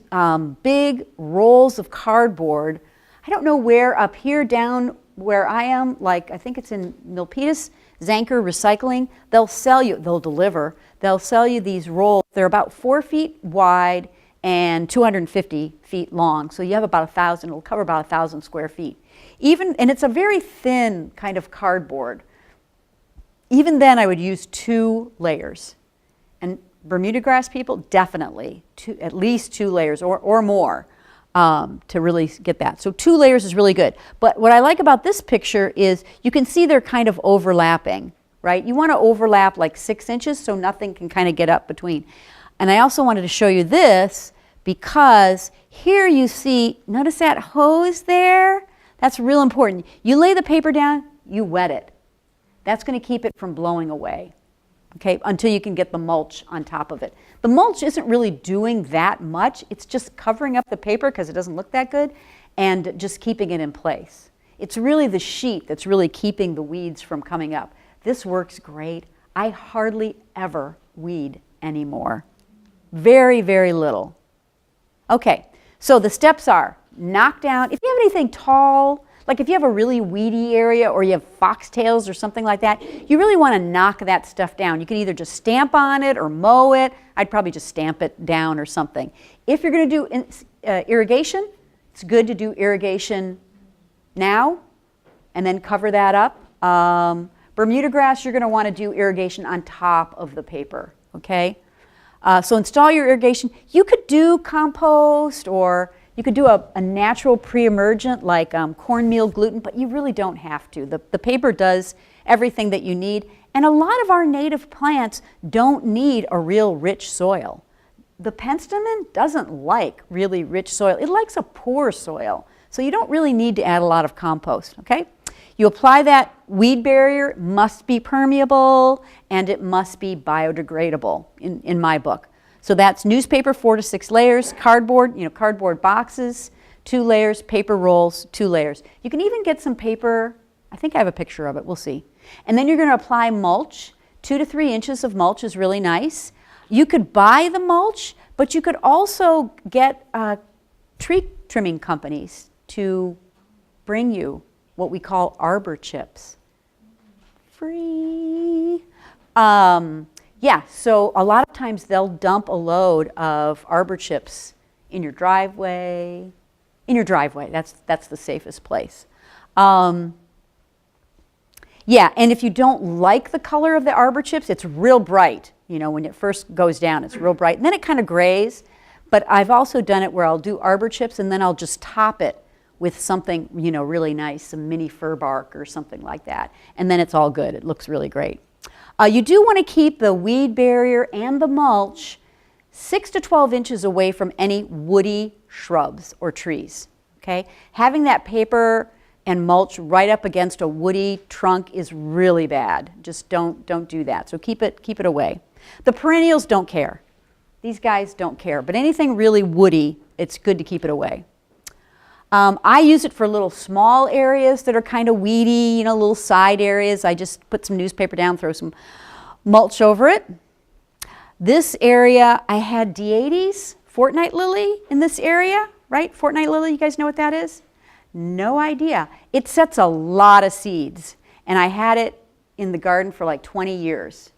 big rolls of cardboard. I don't know where, up here down where I am, like I think it's in Milpitas, Zanker Recycling, they'll sell you, they'll deliver, they'll sell you these rolls. They're about 4 feet wide and 250 feet long. So you have about 1,000, it'll cover about 1,000 square feet. And it's a very thin kind of cardboard. Even then I would use 2 layers. And Bermuda grass people, definitely, at least 2 layers or more to really get that. So 2 layers is really good. But what I like about this picture is you can see they're kind of overlapping, right? You want to overlap like 6 inches so nothing can kind of get up between. And I also wanted to show you this because here you see, notice that hose there? That's real important. You lay the paper down, you wet it. That's going to keep it from blowing away, okay, until you can get the mulch on top of it. The mulch isn't really doing that much. It's just covering up the paper because it doesn't look that good and just keeping it in place. It's really the sheet that's really keeping the weeds from coming up. This works great. I hardly ever weed anymore. Very, very little. Okay, so the steps are knock down. If you have anything tall, like if you have a really weedy area or you have foxtails or something like that, you really want to knock that stuff down. You can either just stamp on it or mow it. I'd probably just stamp it down or something. If you're going to do irrigation, it's good to do irrigation now and then cover that up. Bermuda grass, you're going to want to do irrigation on top of the paper, okay? So install your irrigation. You could do compost or you could do a natural pre-emergent like cornmeal gluten, but you really don't have to. The paper does everything that you need. And a lot of our native plants don't need a real rich soil. The penstemon doesn't like really rich soil. It likes a poor soil. So you don't really need to add a lot of compost, okay? You apply that weed barrier, must be permeable, and it must be biodegradable in my book. So that's newspaper, 4 to 6 layers, cardboard, cardboard boxes, 2 layers, paper rolls, 2 layers. You can even get some paper, I think I have a picture of it, we'll see. And then you're going to apply mulch. 2 to 3 inches of mulch is really nice. You could buy the mulch, but you could also get tree trimming companies to bring you what we call arbor chips. Free. Yeah, so a lot of times they'll dump a load of arbor chips in your driveway. In your driveway, that's the safest place. Yeah, and if you don't like the color of the arbor chips, it's real bright. When it first goes down, it's real bright. And then it kind of grays. But I've also done it where I'll do arbor chips and then I'll just top it with something, really nice, some mini fir bark or something like that. And then it's all good. It looks really great. You do want to keep the weed barrier and the mulch 6 to 12 inches away from any woody shrubs or trees, okay? Having that paper and mulch right up against a woody trunk is really bad. Just don't do that. So keep it away. The perennials don't care. These guys don't care. But anything really woody, it's good to keep it away. I use it for little small areas that are kind of weedy, little side areas. I just put some newspaper down, throw some mulch over it. This area, I had D80s, fortnight lily in this area, right? Fortnight lily, you guys know what that is? No idea. It sets a lot of seeds. And I had it in the garden for like 20 years.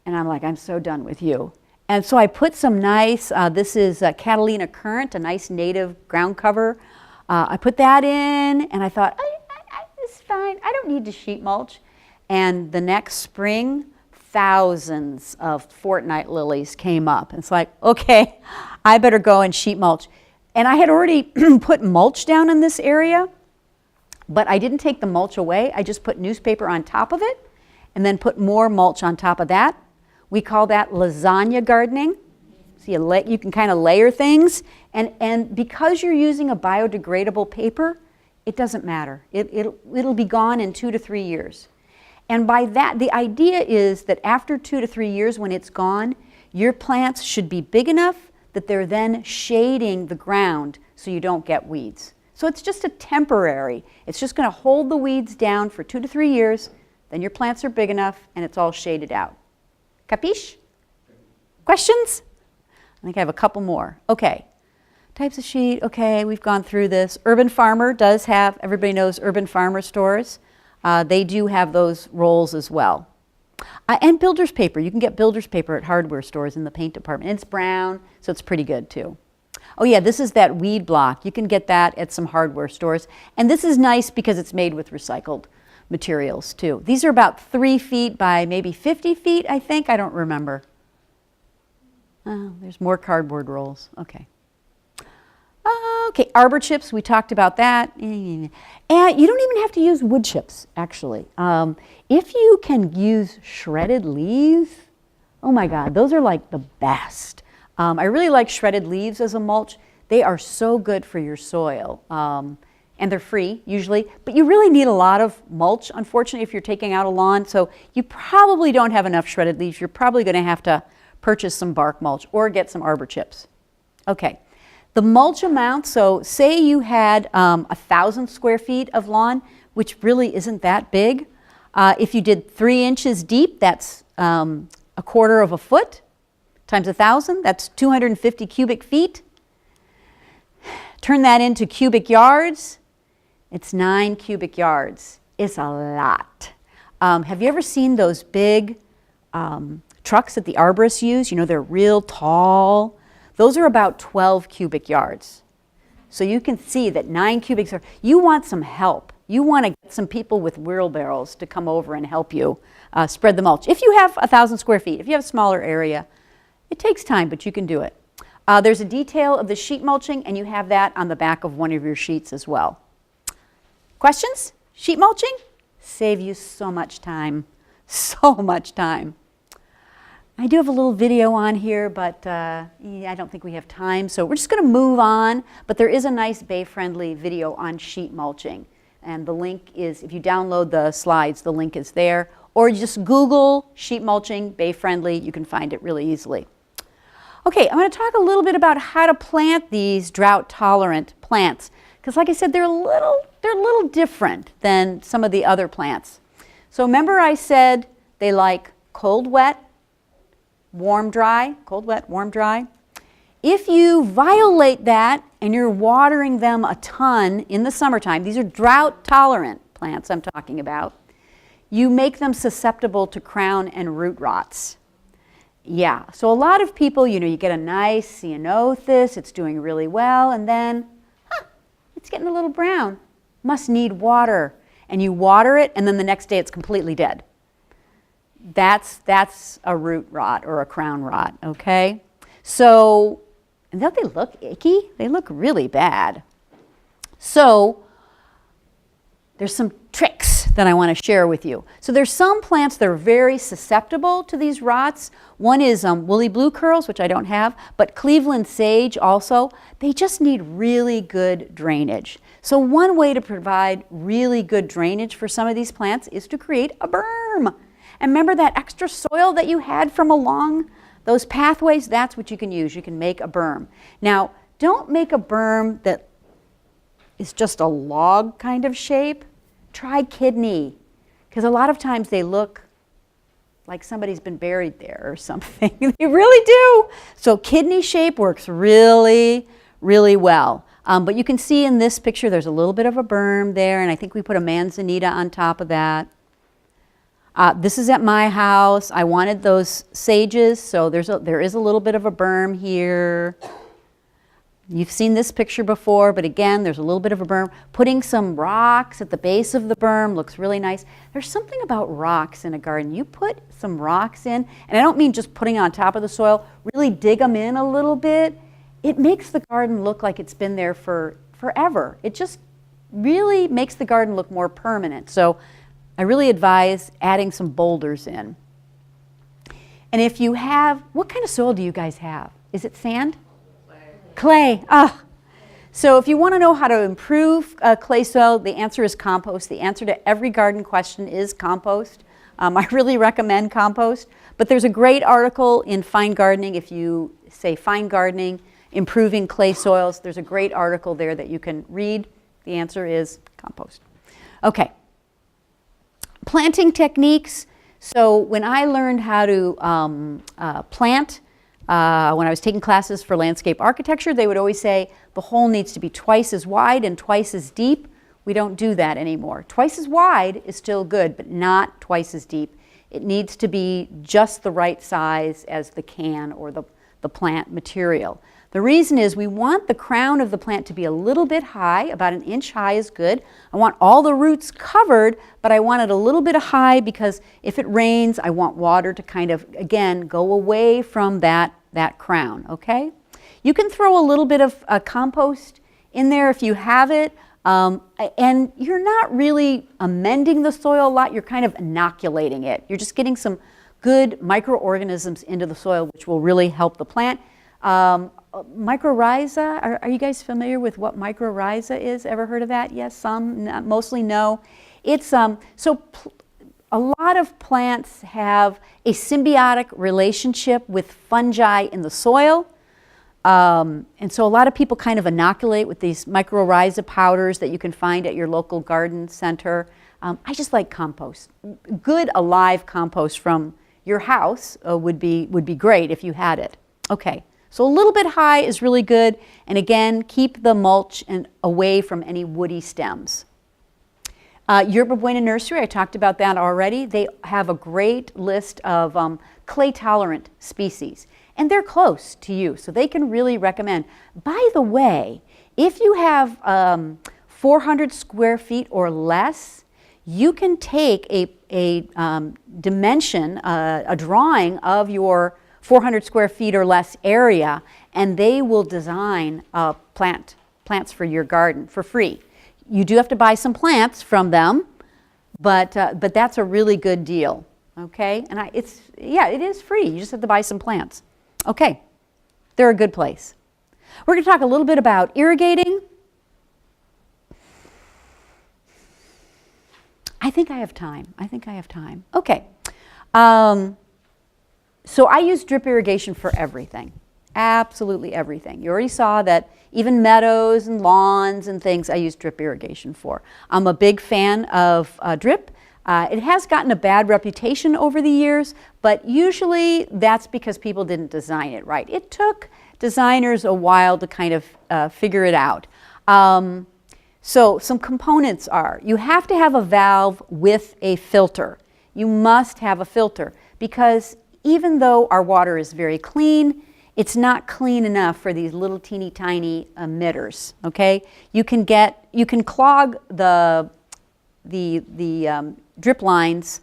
And I'm like, I'm so done with you. And so I put some nice, this is Catalina Currant, a nice native ground cover. I put that in, and I thought, this fine. I don't need to sheet mulch. And the next spring, thousands of fortnight lilies came up. It's like, okay, I better go and sheet mulch. And I had already put mulch down in this area, but I didn't take the mulch away. I just put newspaper on top of it and then put more mulch on top of that. We call that lasagna gardening. So you can kind of layer things. And because you're using a biodegradable paper, it doesn't matter. It'll be gone in 2 to 3 years. And by that, the idea is that after 2 to 3 years when it's gone, your plants should be big enough that they're then shading the ground so you don't get weeds. So it's just a temporary. It's just going to hold the weeds down for 2 to 3 years. Then your plants are big enough and it's all shaded out. Capiche? Questions? I think I have a couple more. Okay. Types of sheet. Okay, we've gone through this. Urban Farmer does have, everybody knows Urban Farmer stores. They do have those rolls as well. And builder's paper. You can get builder's paper at hardware stores in the paint department. It's brown, so it's pretty good too. Oh yeah, this is that weed block. You can get that at some hardware stores. And this is nice because it's made with recycled materials too. These are about 3 feet by maybe 50 feet, I think. I don't remember. Oh, there's more cardboard rolls. Okay. Okay, arbor chips, we talked about that. And you don't even have to use wood chips, actually. If you can use shredded leaves, oh my God, those are like the best. I really like shredded leaves as a mulch. They are so good for your soil. And they're free, usually. But you really need a lot of mulch, unfortunately, if you're taking out a lawn. So you probably don't have enough shredded leaves. You're probably going to have to purchase some bark mulch or get some arbor chips. Okay. The mulch amount, so say you had 1,000 square feet of lawn, which really isn't that big. If you did 3 inches deep, that's 1/4 foot times 1,000, that's 250 cubic feet. Turn that into cubic yards, it's 9 cubic yards. It's a lot. Have you ever seen those big trucks that the arborists use? You know, they're real tall. Those are about 12 cubic yards. So you can see that 9 cubic yards, you want some help. You want to get some people with wheelbarrows to come over and help you spread the mulch. If you have 1,000 square feet, if you have a smaller area, it takes time, but you can do it. There's a detail of the sheet mulching, and you have that on the back of one of your sheets as well. Questions? Sheet mulching? Save you so much time. So much time. I do have a little video on here, but I don't think we have time, so we're just going to move on. But there is a nice bay-friendly video on sheet mulching. And the link is, if you download the slides, the link is there. Or you just Google sheet mulching, bay-friendly. You can find it really easily. Okay, I'm going to talk a little bit about how to plant these drought-tolerant plants. Because like I said, they're a little different than some of the other plants. So remember I said they like cold, wet, warm, dry, cold, wet, warm, dry. If you violate that and you're watering them a ton in the summertime, these are drought tolerant plants I'm talking about, you make them susceptible to crown and root rots. Yeah, so a lot of people, you know, you get a nice ceanothus, it's doing really well, and then, it's getting a little brown. Must need water. And you water it, and then the next day it's completely dead. That's a root rot or a crown rot, okay? So, and don't they look icky? They look really bad. So, there's some tricks that I want to share with you. So there's some plants that are very susceptible to these rots. One is woolly blue curls, which I don't have, but Cleveland sage also. They just need really good drainage. So one way to provide really good drainage for some of these plants is to create a berm. And remember that extra soil that you had from along those pathways? That's what you can use. You can make a berm. Now, don't make a berm that is just a log kind of shape. Try kidney, because a lot of times they look like somebody's been buried there or something. They really do. So kidney shape works really, really well. But you can see in this picture there's a little bit of a berm there, and I think we put a manzanita on top of that. This is at my house. I wanted those sages, so there is a little bit of a berm here. You've seen this picture before, but again, there's a little bit of a berm. Putting some rocks at the base of the berm looks really nice. There's something about rocks in a garden. You put some rocks in, and I don't mean just putting on top of the soil, really dig them in a little bit. It makes the garden look like it's been there for forever. It just really makes the garden look more permanent. So I really advise adding some boulders in. And if you have, what kind of soil do you guys have? Is it sand? Clay. Ah. So if you want to know how to improve clay soil, the answer is compost. The answer to every garden question is compost. I really recommend compost. But there's a great article in Fine Gardening. If you say Fine Gardening, Improving Clay Soils, there's a great article there that you can read. The answer is compost. Okay. Planting techniques. So when I learned how to plant, when I was taking classes for landscape architecture, they would always say the hole needs to be twice as wide and twice as deep. We don't do that anymore. Twice as wide is still good, but not twice as deep. It needs to be just the right size as the can or the plant material. The reason is we want the crown of the plant to be a little bit high, about 1 inch high is good. I want all the roots covered, but I want it a little bit high because if it rains, I want water to kind of, again, go away from that crown, okay? You can throw a little bit of compost in there if you have it, and you're not really amending the soil a lot, you're kind of inoculating it. You're just getting some good microorganisms into the soil, which will really help the plant. Mycorrhiza, are you guys familiar with what mycorrhiza is? Ever heard of that? Yes, some, mostly no. It's, a lot of plants have a symbiotic relationship with fungi in the soil. And so a lot of people kind of inoculate with these mycorrhiza powders that you can find at your local garden center. I just like compost. Good alive compost from your house would be great if you had it. Okay, so a little bit high is really good. And again, keep the mulch away from any woody stems. Yerba Buena Nursery, I talked about that already. They have a great list of clay tolerant species, and they're close to you, so they can really recommend. By the way, if you have 400 square feet or less, you can take a dimension, a drawing of your 400 square feet or less area, and they will design plants for your garden for free. You do have to buy some plants from them, but that's a really good deal, okay? And it is free. You just have to buy some plants. Okay, they're a good place. We're going to talk a little bit about irrigating. I think I have time. Okay. So I use drip irrigation for everything. Absolutely everything. You already saw that even meadows and lawns and things I use drip irrigation for. I'm a big fan of drip. It has gotten a bad reputation over the years, but usually that's because people didn't design it right. It took designers a while to kind of figure it out. So some components are, you have to have a valve with a filter. You must have a filter because even though our water is very clean, it's not clean enough for these little teeny tiny emitters, okay? You can clog the drip lines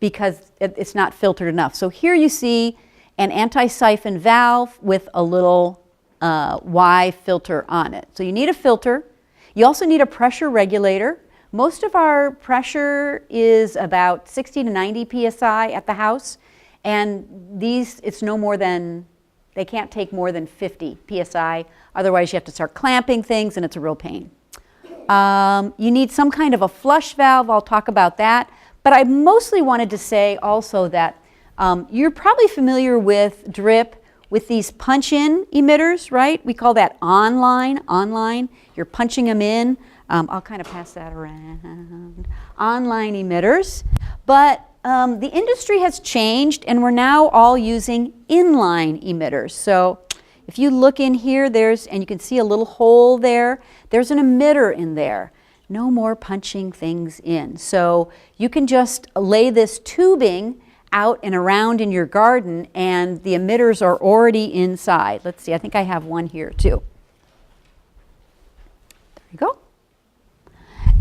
because it's not filtered enough. So here you see an anti-siphon valve with a little Y filter on it. So you need a filter. You also need a pressure regulator. Most of our pressure is about 60 to 90 psi at the house, and it's no more than, they can't take more than 50 psi, otherwise you have to start clamping things and it's a real pain. You need some kind of a flush valve, I'll talk about that, but I mostly wanted to say also that you're probably familiar with drip with these punch-in emitters, right? We call that online. You're punching them in. I'll kind of pass that around. Online emitters. But the industry has changed and we're now all using inline emitters. So if you look in here, and you can see a little hole there, there's an emitter in there. No more punching things in. So you can just lay this tubing out and around in your garden and the emitters are already inside. Let's see, I think I have one here too. you go.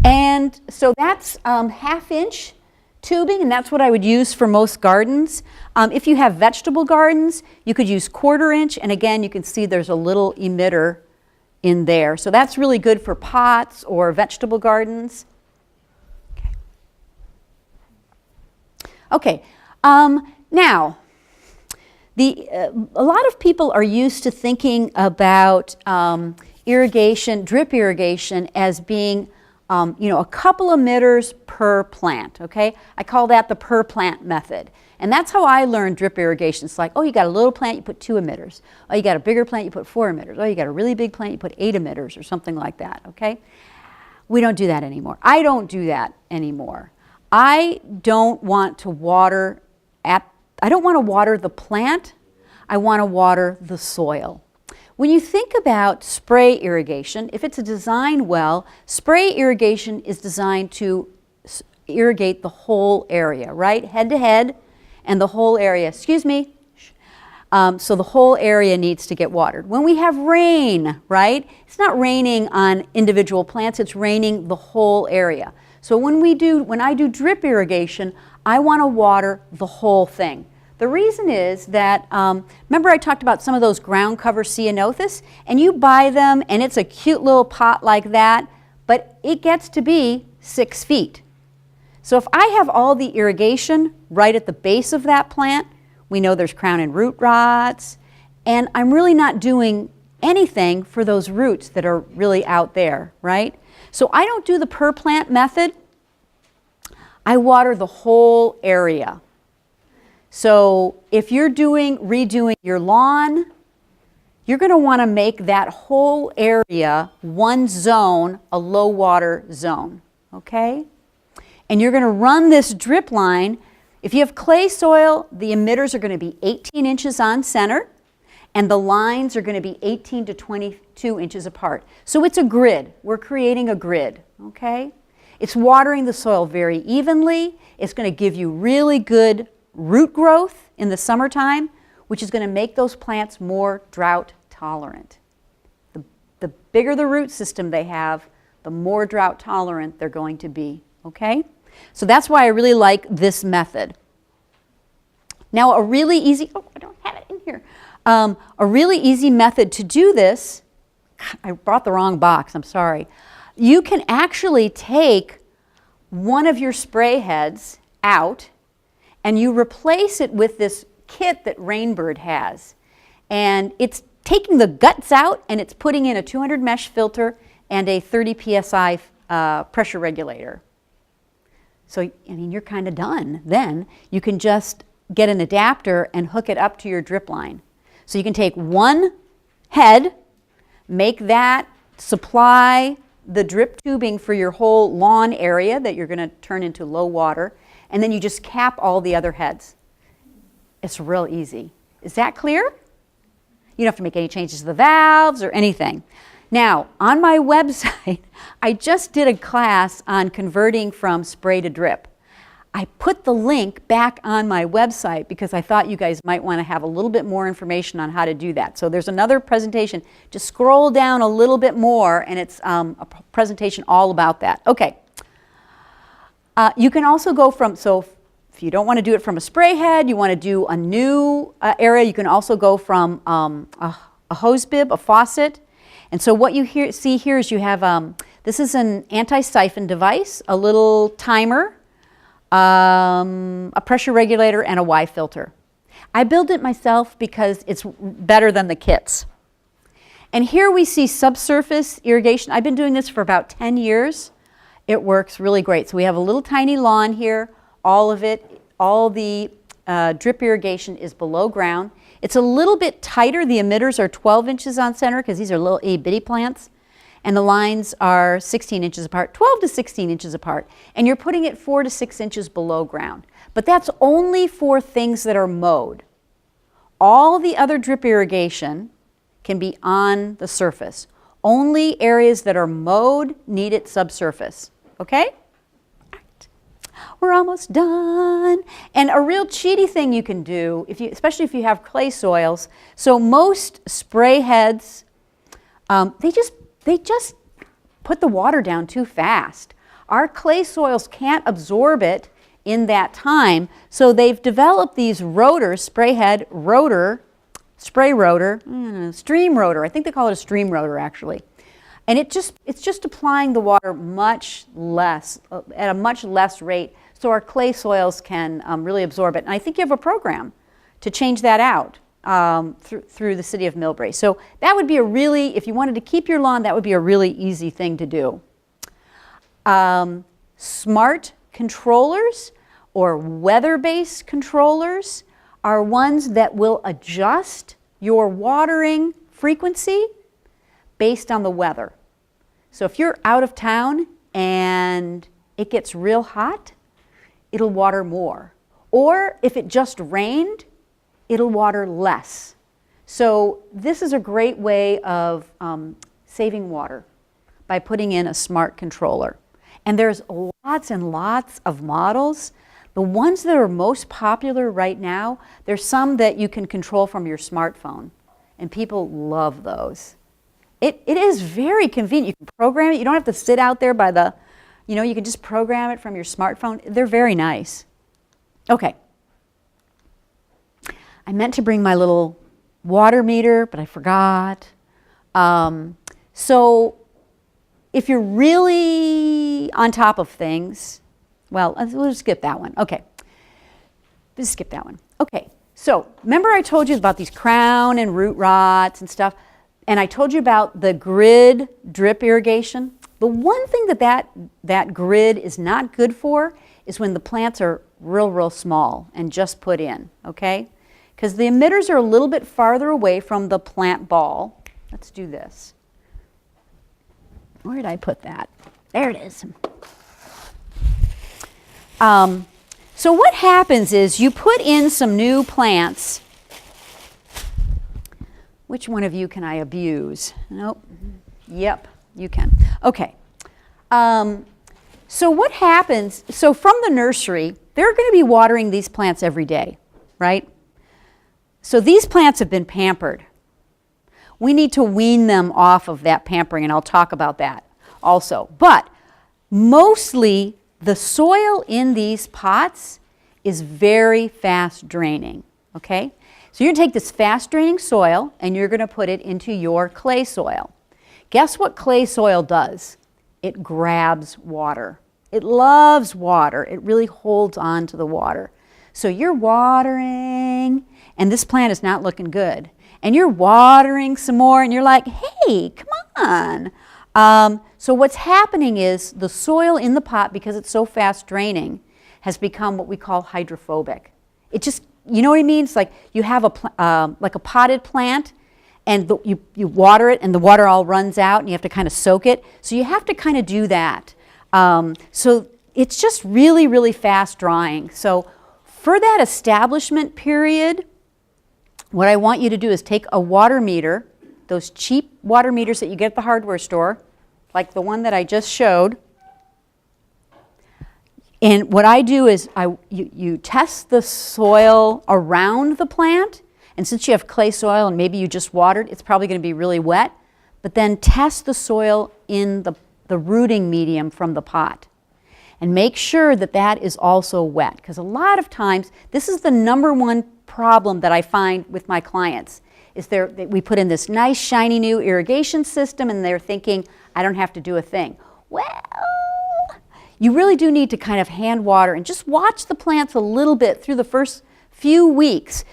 And so that's 1/2 inch tubing, and that's what I would use for most gardens. If you have vegetable gardens, you could use 1/4 inch, and again, you can see there's a little emitter in there. So that's really good for pots or vegetable gardens. Okay, now, a lot of people are used to thinking about irrigation, drip irrigation, as being a couple of emitters per plant, okay? I call that the per plant method. And that's how I learned drip irrigation. It's like, oh, you got a little plant, you put 2 emitters. Oh, you got a bigger plant, you put 4 emitters. Oh, you got a really big plant, you put 8 emitters or something like that, okay? We don't do that anymore. I don't do that anymore. I don't want to water the plant. I want to water the soil. When you think about spray irrigation, if it's a design well, spray irrigation is designed to irrigate the whole area, right? Head to head, and the whole area, excuse me, so the whole area needs to get watered. When we have rain, right, it's not raining on individual plants, it's raining the whole area. So when I do drip irrigation, I want to water the whole thing. The reason is that, remember I talked about some of those ground cover ceanothus, and you buy them and it's a cute little pot like that, but it gets to be 6 feet. So if I have all the irrigation right at the base of that plant, we know there's crown and root rots, and I'm really not doing anything for those roots that are really out there, right? So I don't do the per plant method. I water the whole area. So if you're redoing your lawn, you're going to want to make that whole area one zone, a low water zone, okay? And you're going to run this drip line. If you have clay soil, the emitters are going to be 18 inches on center, and the lines are going to be 18 to 22 inches apart. So it's a grid. We're creating a grid, okay? It's watering the soil very evenly. It's going to give you really good root growth in the summertime, which is going to make those plants more drought tolerant. The bigger the root system they have, the more drought tolerant they're going to be, okay? So that's why I really like this method. Now a really easy, oh, I don't have it in here. A really easy method to do this, I brought the wrong box, I'm sorry. You can actually take one of your spray heads out and you replace it with this kit that Rainbird has. And it's taking the guts out and it's putting in a 200 mesh filter and a 30 psi pressure regulator. So, I mean, you're kind of done then. You can just get an adapter and hook it up to your drip line. So you can take one head, make that supply the drip tubing for your whole lawn area that you're going to turn into low water, and then you just cap all the other heads. It's real easy. Is that clear? You don't have to make any changes to the valves or anything. Now, on my website, I just did a class on converting from spray to drip. I put the link back on my website because I thought you guys might want to have a little bit more information on how to do that. So there's another presentation. Just scroll down a little bit more and it's a presentation all about that. Okay. You can also go from, so if you don't want to do it from a spray head, you want to do a new area, you can also go from a hose bib, a faucet. And so what you see here is you have, this is an anti-siphon device, a little timer, a pressure regulator, and a Y filter. I built it myself because it's better than the kits. And here we see subsurface irrigation. I've been doing this for about 10 years. It works really great. So we have a little tiny lawn here. All of it, all the drip irrigation is below ground. It's a little bit tighter. The emitters are 12 inches on center because these are little itty-bitty plants. And the lines are 16 inches apart, 12 to 16 inches apart. And you're putting it 4 to 6 inches below ground. But that's only for things that are mowed. All the other drip irrigation can be on the surface. Only areas that are mowed need it subsurface. Okay? We're almost done. And a real cheaty thing you can do, especially if you have clay soils, so most spray heads, they just put the water down too fast. Our clay soils can't absorb it in that time, so they've developed these rotors, spray rotor, stream rotor. I think they call it a stream rotor actually. And it's just applying the water much less, at a much less rate, so our clay soils can really absorb it. And I think you have a program to change that out through the city of Millbrae. So that would be a really, if you wanted to keep your lawn, that would be a really easy thing to do. Smart controllers or weather-based controllers are ones that will adjust your watering frequency based on the weather. So if you're out of town and it gets real hot, it'll water more. Or if it just rained, it'll water less. So this is a great way of saving water by putting in a smart controller. And there's lots and lots of models. The ones that are most popular right now, there's some that you can control from your smartphone, and people love those. It is very convenient. You can program it. You don't have to sit out there by the, you can just program it from your smartphone. They're very nice. Okay. I meant to bring my little water meter, but I forgot. So if you're really on top of things, well, we'll just skip that one. Okay. Let's skip that one. Okay. So remember I told you about these crown and root rots and stuff? And I told you about the grid drip irrigation. The one thing that grid is not good for is when the plants are real small and just put in, okay? Because the emitters are a little bit farther away from the plant ball. Let's do this. Where did I put that? There it is. So what happens is you put in some new plants. Which one of you can I abuse? Nope. Yep, you can. Okay. So what happens, so from the nursery, they're going to be watering these plants every day, right? So these plants have been pampered. We need to wean them off of that pampering, and I'll talk about that also. But mostly the soil in these pots is very fast draining, okay? So you're going to take this fast draining soil and you're going to put it into your clay soil. Guess what clay soil does? It grabs water. It loves water. It really holds on to the water. So you're watering and this plant is not looking good. And you're watering some more and you're like, hey, come on. So what's happening is the soil in the pot, because it's so fast draining, has become what we call hydrophobic. It just, you know what I mean? It's like you have like a potted plant and you water it and the water all runs out and you have to kind of soak it. So you have to kind of do that. So it's just really fast drying. So for that establishment period, what I want you to do is take a water meter, those cheap water meters that you get at the hardware store, like the one that I just showed. And what I do is you test the soil around the plant, and since you have clay soil and maybe you just watered, it's probably going to be really wet, but then test the soil in the rooting medium from the pot. And make sure that that is also wet, because a lot of times, this is the number one problem that I find with my clients, is we put in this nice shiny new irrigation system and they're thinking, I don't have to do a thing. Well, you really do need to kind of hand water and just watch the plants a little bit through the first few weeks.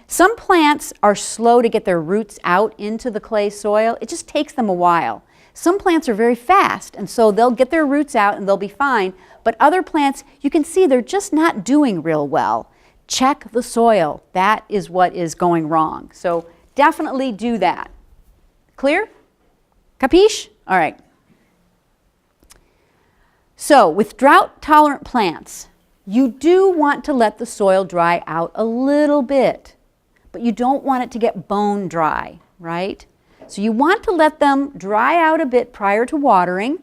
Some plants are slow to get their roots out into the clay soil. It just takes them a while. Some plants are very fast, and so they'll get their roots out and they'll be fine. But other plants, you can see they're just not doing real well. Check the soil. That is what is going wrong. So definitely do that. Clear? Capiche? All right. So with drought-tolerant plants, you do want to let the soil dry out a little bit, but you don't want it to get bone dry, right? So you want to let them dry out a bit prior to watering.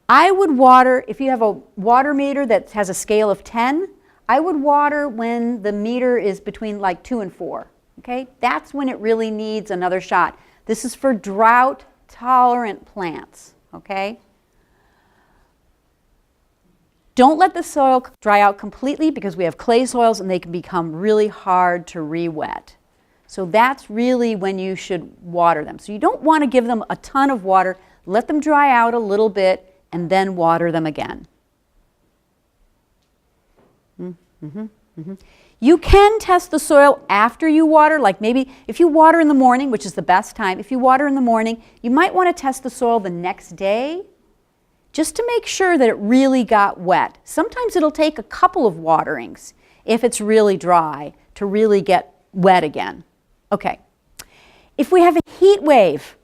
I would water, if you have a water meter that has a scale of 10, I would water when the meter is between like 2 and 4, okay? That's when it really needs another shot. This is for drought-tolerant plants, okay? Don't let the soil dry out completely because we have clay soils and they can become really hard to re-wet. So that's really when you should water them. So you don't want to give them a ton of water. Let them dry out a little bit and then water them again. You can test the soil after you water, like maybe if you water in the morning, which is the best time, if you water in the morning, you might want to test the soil the next day just to make sure that it really got wet. Sometimes it'll take a couple of waterings if it's really dry to really get wet again. Okay, if we have a heat wave,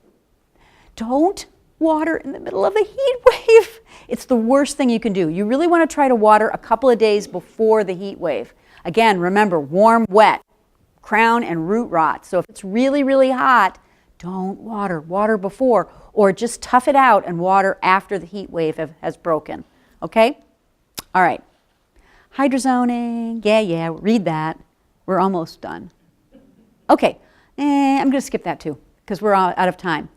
don't water in the middle of a heat wave. It's the worst thing you can do. You really want to try to water a couple of days before the heat wave. Again, remember, warm, wet, crown and root rot. So if it's really, really hot, don't water. Water before, or just tough it out and water after the heat wave has broken. Okay? All right. Hydrozoning. Yeah, read that. We're almost done. Okay. I'm going to skip that too because we're out of time.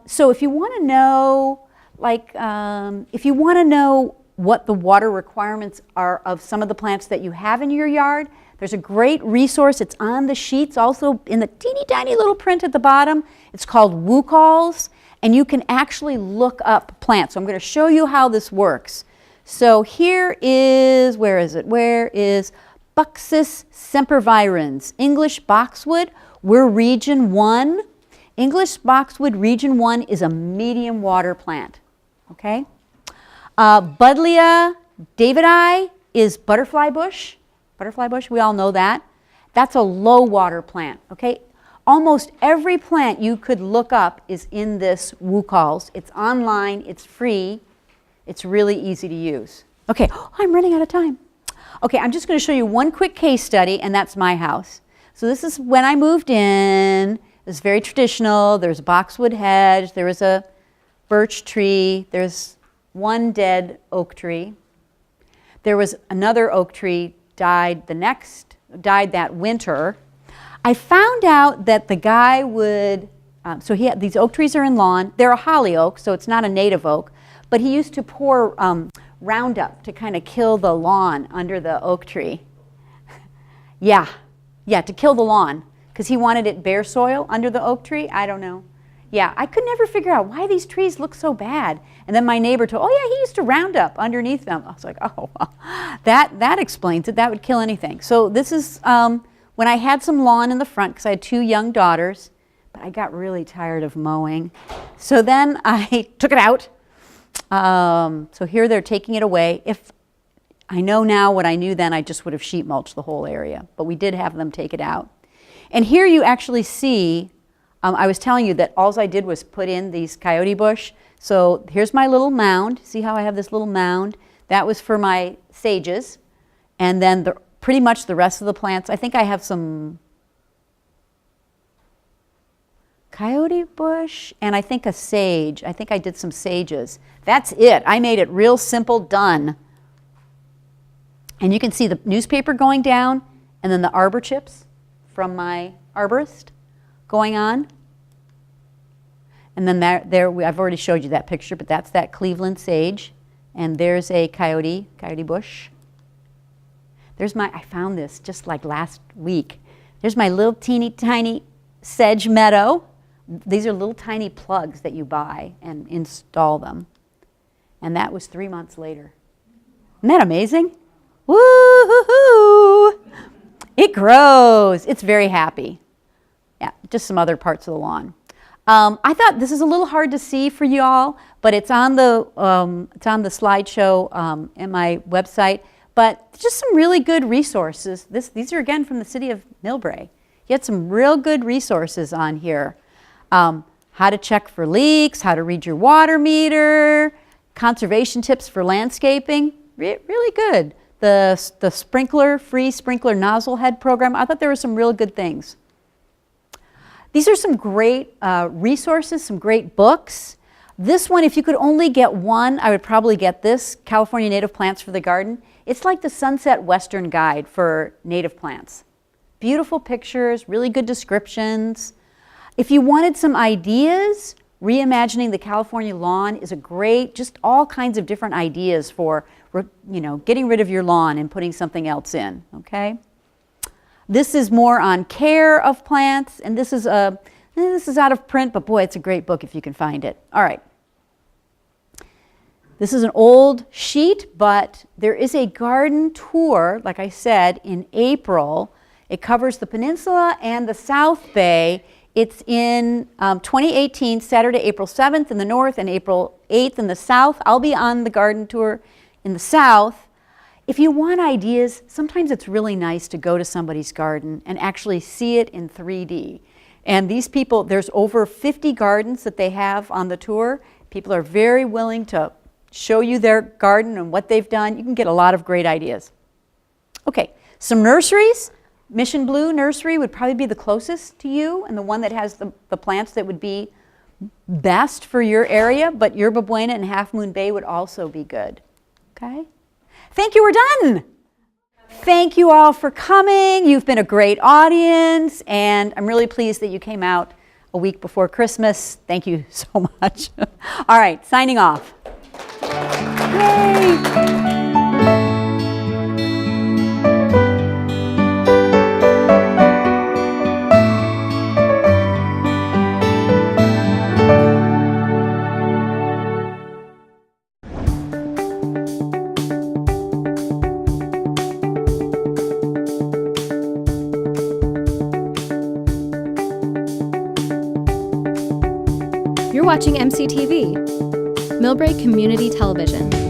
So if you want to know, if you want to know what the water requirements are of some of the plants that you have in your yard, there's a great resource. It's on the sheets, also in the teeny tiny little print at the bottom. It's called WUCALS, and you can actually look up plants. So I'm going to show you how this works. So here is, where is Buxus sempervirens, English boxwood. We're region 1. English boxwood region 1 is a medium water plant, okay? Buddleia davidi is butterfly bush. Butterfly bush, we all know that. That's a low water plant, okay? Almost every plant you could look up is in this WUCALS. It's online, it's free, it's really easy to use. Okay, I'm running out of time. Okay, I'm just going to show you one quick case study, and that's my house. So this is when I moved in. It's very traditional. There's a boxwood hedge, there was a birch tree, there's one dead oak tree. There was another oak tree died that winter. I found out that the guy would, so he had, these oak trees are in lawn. They're a holly oak, so it's not a native oak, but he used to pour Roundup to kind of kill the lawn under the oak tree. Yeah, to kill the lawn, because he wanted it bare soil under the oak tree. I don't know. Yeah, I could never figure out why these trees look so bad. And then my neighbor told, oh yeah, he used to Roundup underneath them. I was like, oh, well, that explains it. That would kill anything. So this is when I had some lawn in the front, because I had 2 young daughters, but I got really tired of mowing. So then I took it out. So here they're taking it away. If I know now what I knew then, I just would have sheet mulched the whole area. But we did have them take it out. And here you actually see, I was telling you that all I did was put in these coyote bush. So here's my little mound. See how I have this little mound? That was for my sages. And then pretty much the rest of the plants, I think I have some coyote bush and I think a sage. I think I did some sages. That's it. I made it real simple, done. And you can see the newspaper going down and then the arbor chips from my arborist going on. And then I've already showed you that picture, but that's that Cleveland sage. And there's a coyote bush. There's I found this just like last week. There's my little teeny tiny sedge meadow. These are little tiny plugs that you buy and install them. And that was 3 months later. Isn't that amazing? Woo-hoo-hoo! It grows. It's very happy. Yeah, just some other parts of the lawn. I thought this is a little hard to see for y'all, but it's on the slideshow in my website. But just some really good resources. These are again from the city of Millbrae. You had some real good resources on here. How to check for leaks, how to read your water meter, conservation tips for landscaping. Really good. The free sprinkler nozzle head program. I thought there were some real good things. These are some great resources, some great books. This one, if you could only get one, I would probably get this, California Native Plants for the Garden. It's like the Sunset Western Guide for native plants. Beautiful pictures, really good descriptions. If you wanted some ideas, Reimagining the California lawn is a great, just all kinds of different ideas for, getting rid of your lawn and putting something else in, okay? This is more on care of plants, and this is out of print, but boy, it's a great book if you can find it. All right. This is an old sheet, but there is a garden tour, like I said, in April. It covers the peninsula and the South Bay. It's in 2018, Saturday, April 7th in the north and April 8th in the south. I'll be on the garden tour in the south. If you want ideas, sometimes it's really nice to go to somebody's garden and actually see it in 3D. And these people, there's over 50 gardens that they have on the tour. People are very willing to show you their garden and what they've done. You can get a lot of great ideas. Okay, some nurseries. Mission Blue Nursery would probably be the closest to you and the one that has the plants that would be best for your area, but Yerba Buena and Half Moon Bay would also be good. Okay? Thank you, we're done. Thank you all for coming. You've been a great audience, and I'm really pleased that you came out a week before Christmas. Thank you so much. All right, signing off. Yay! You're watching MCTV, Millbrae Community Television.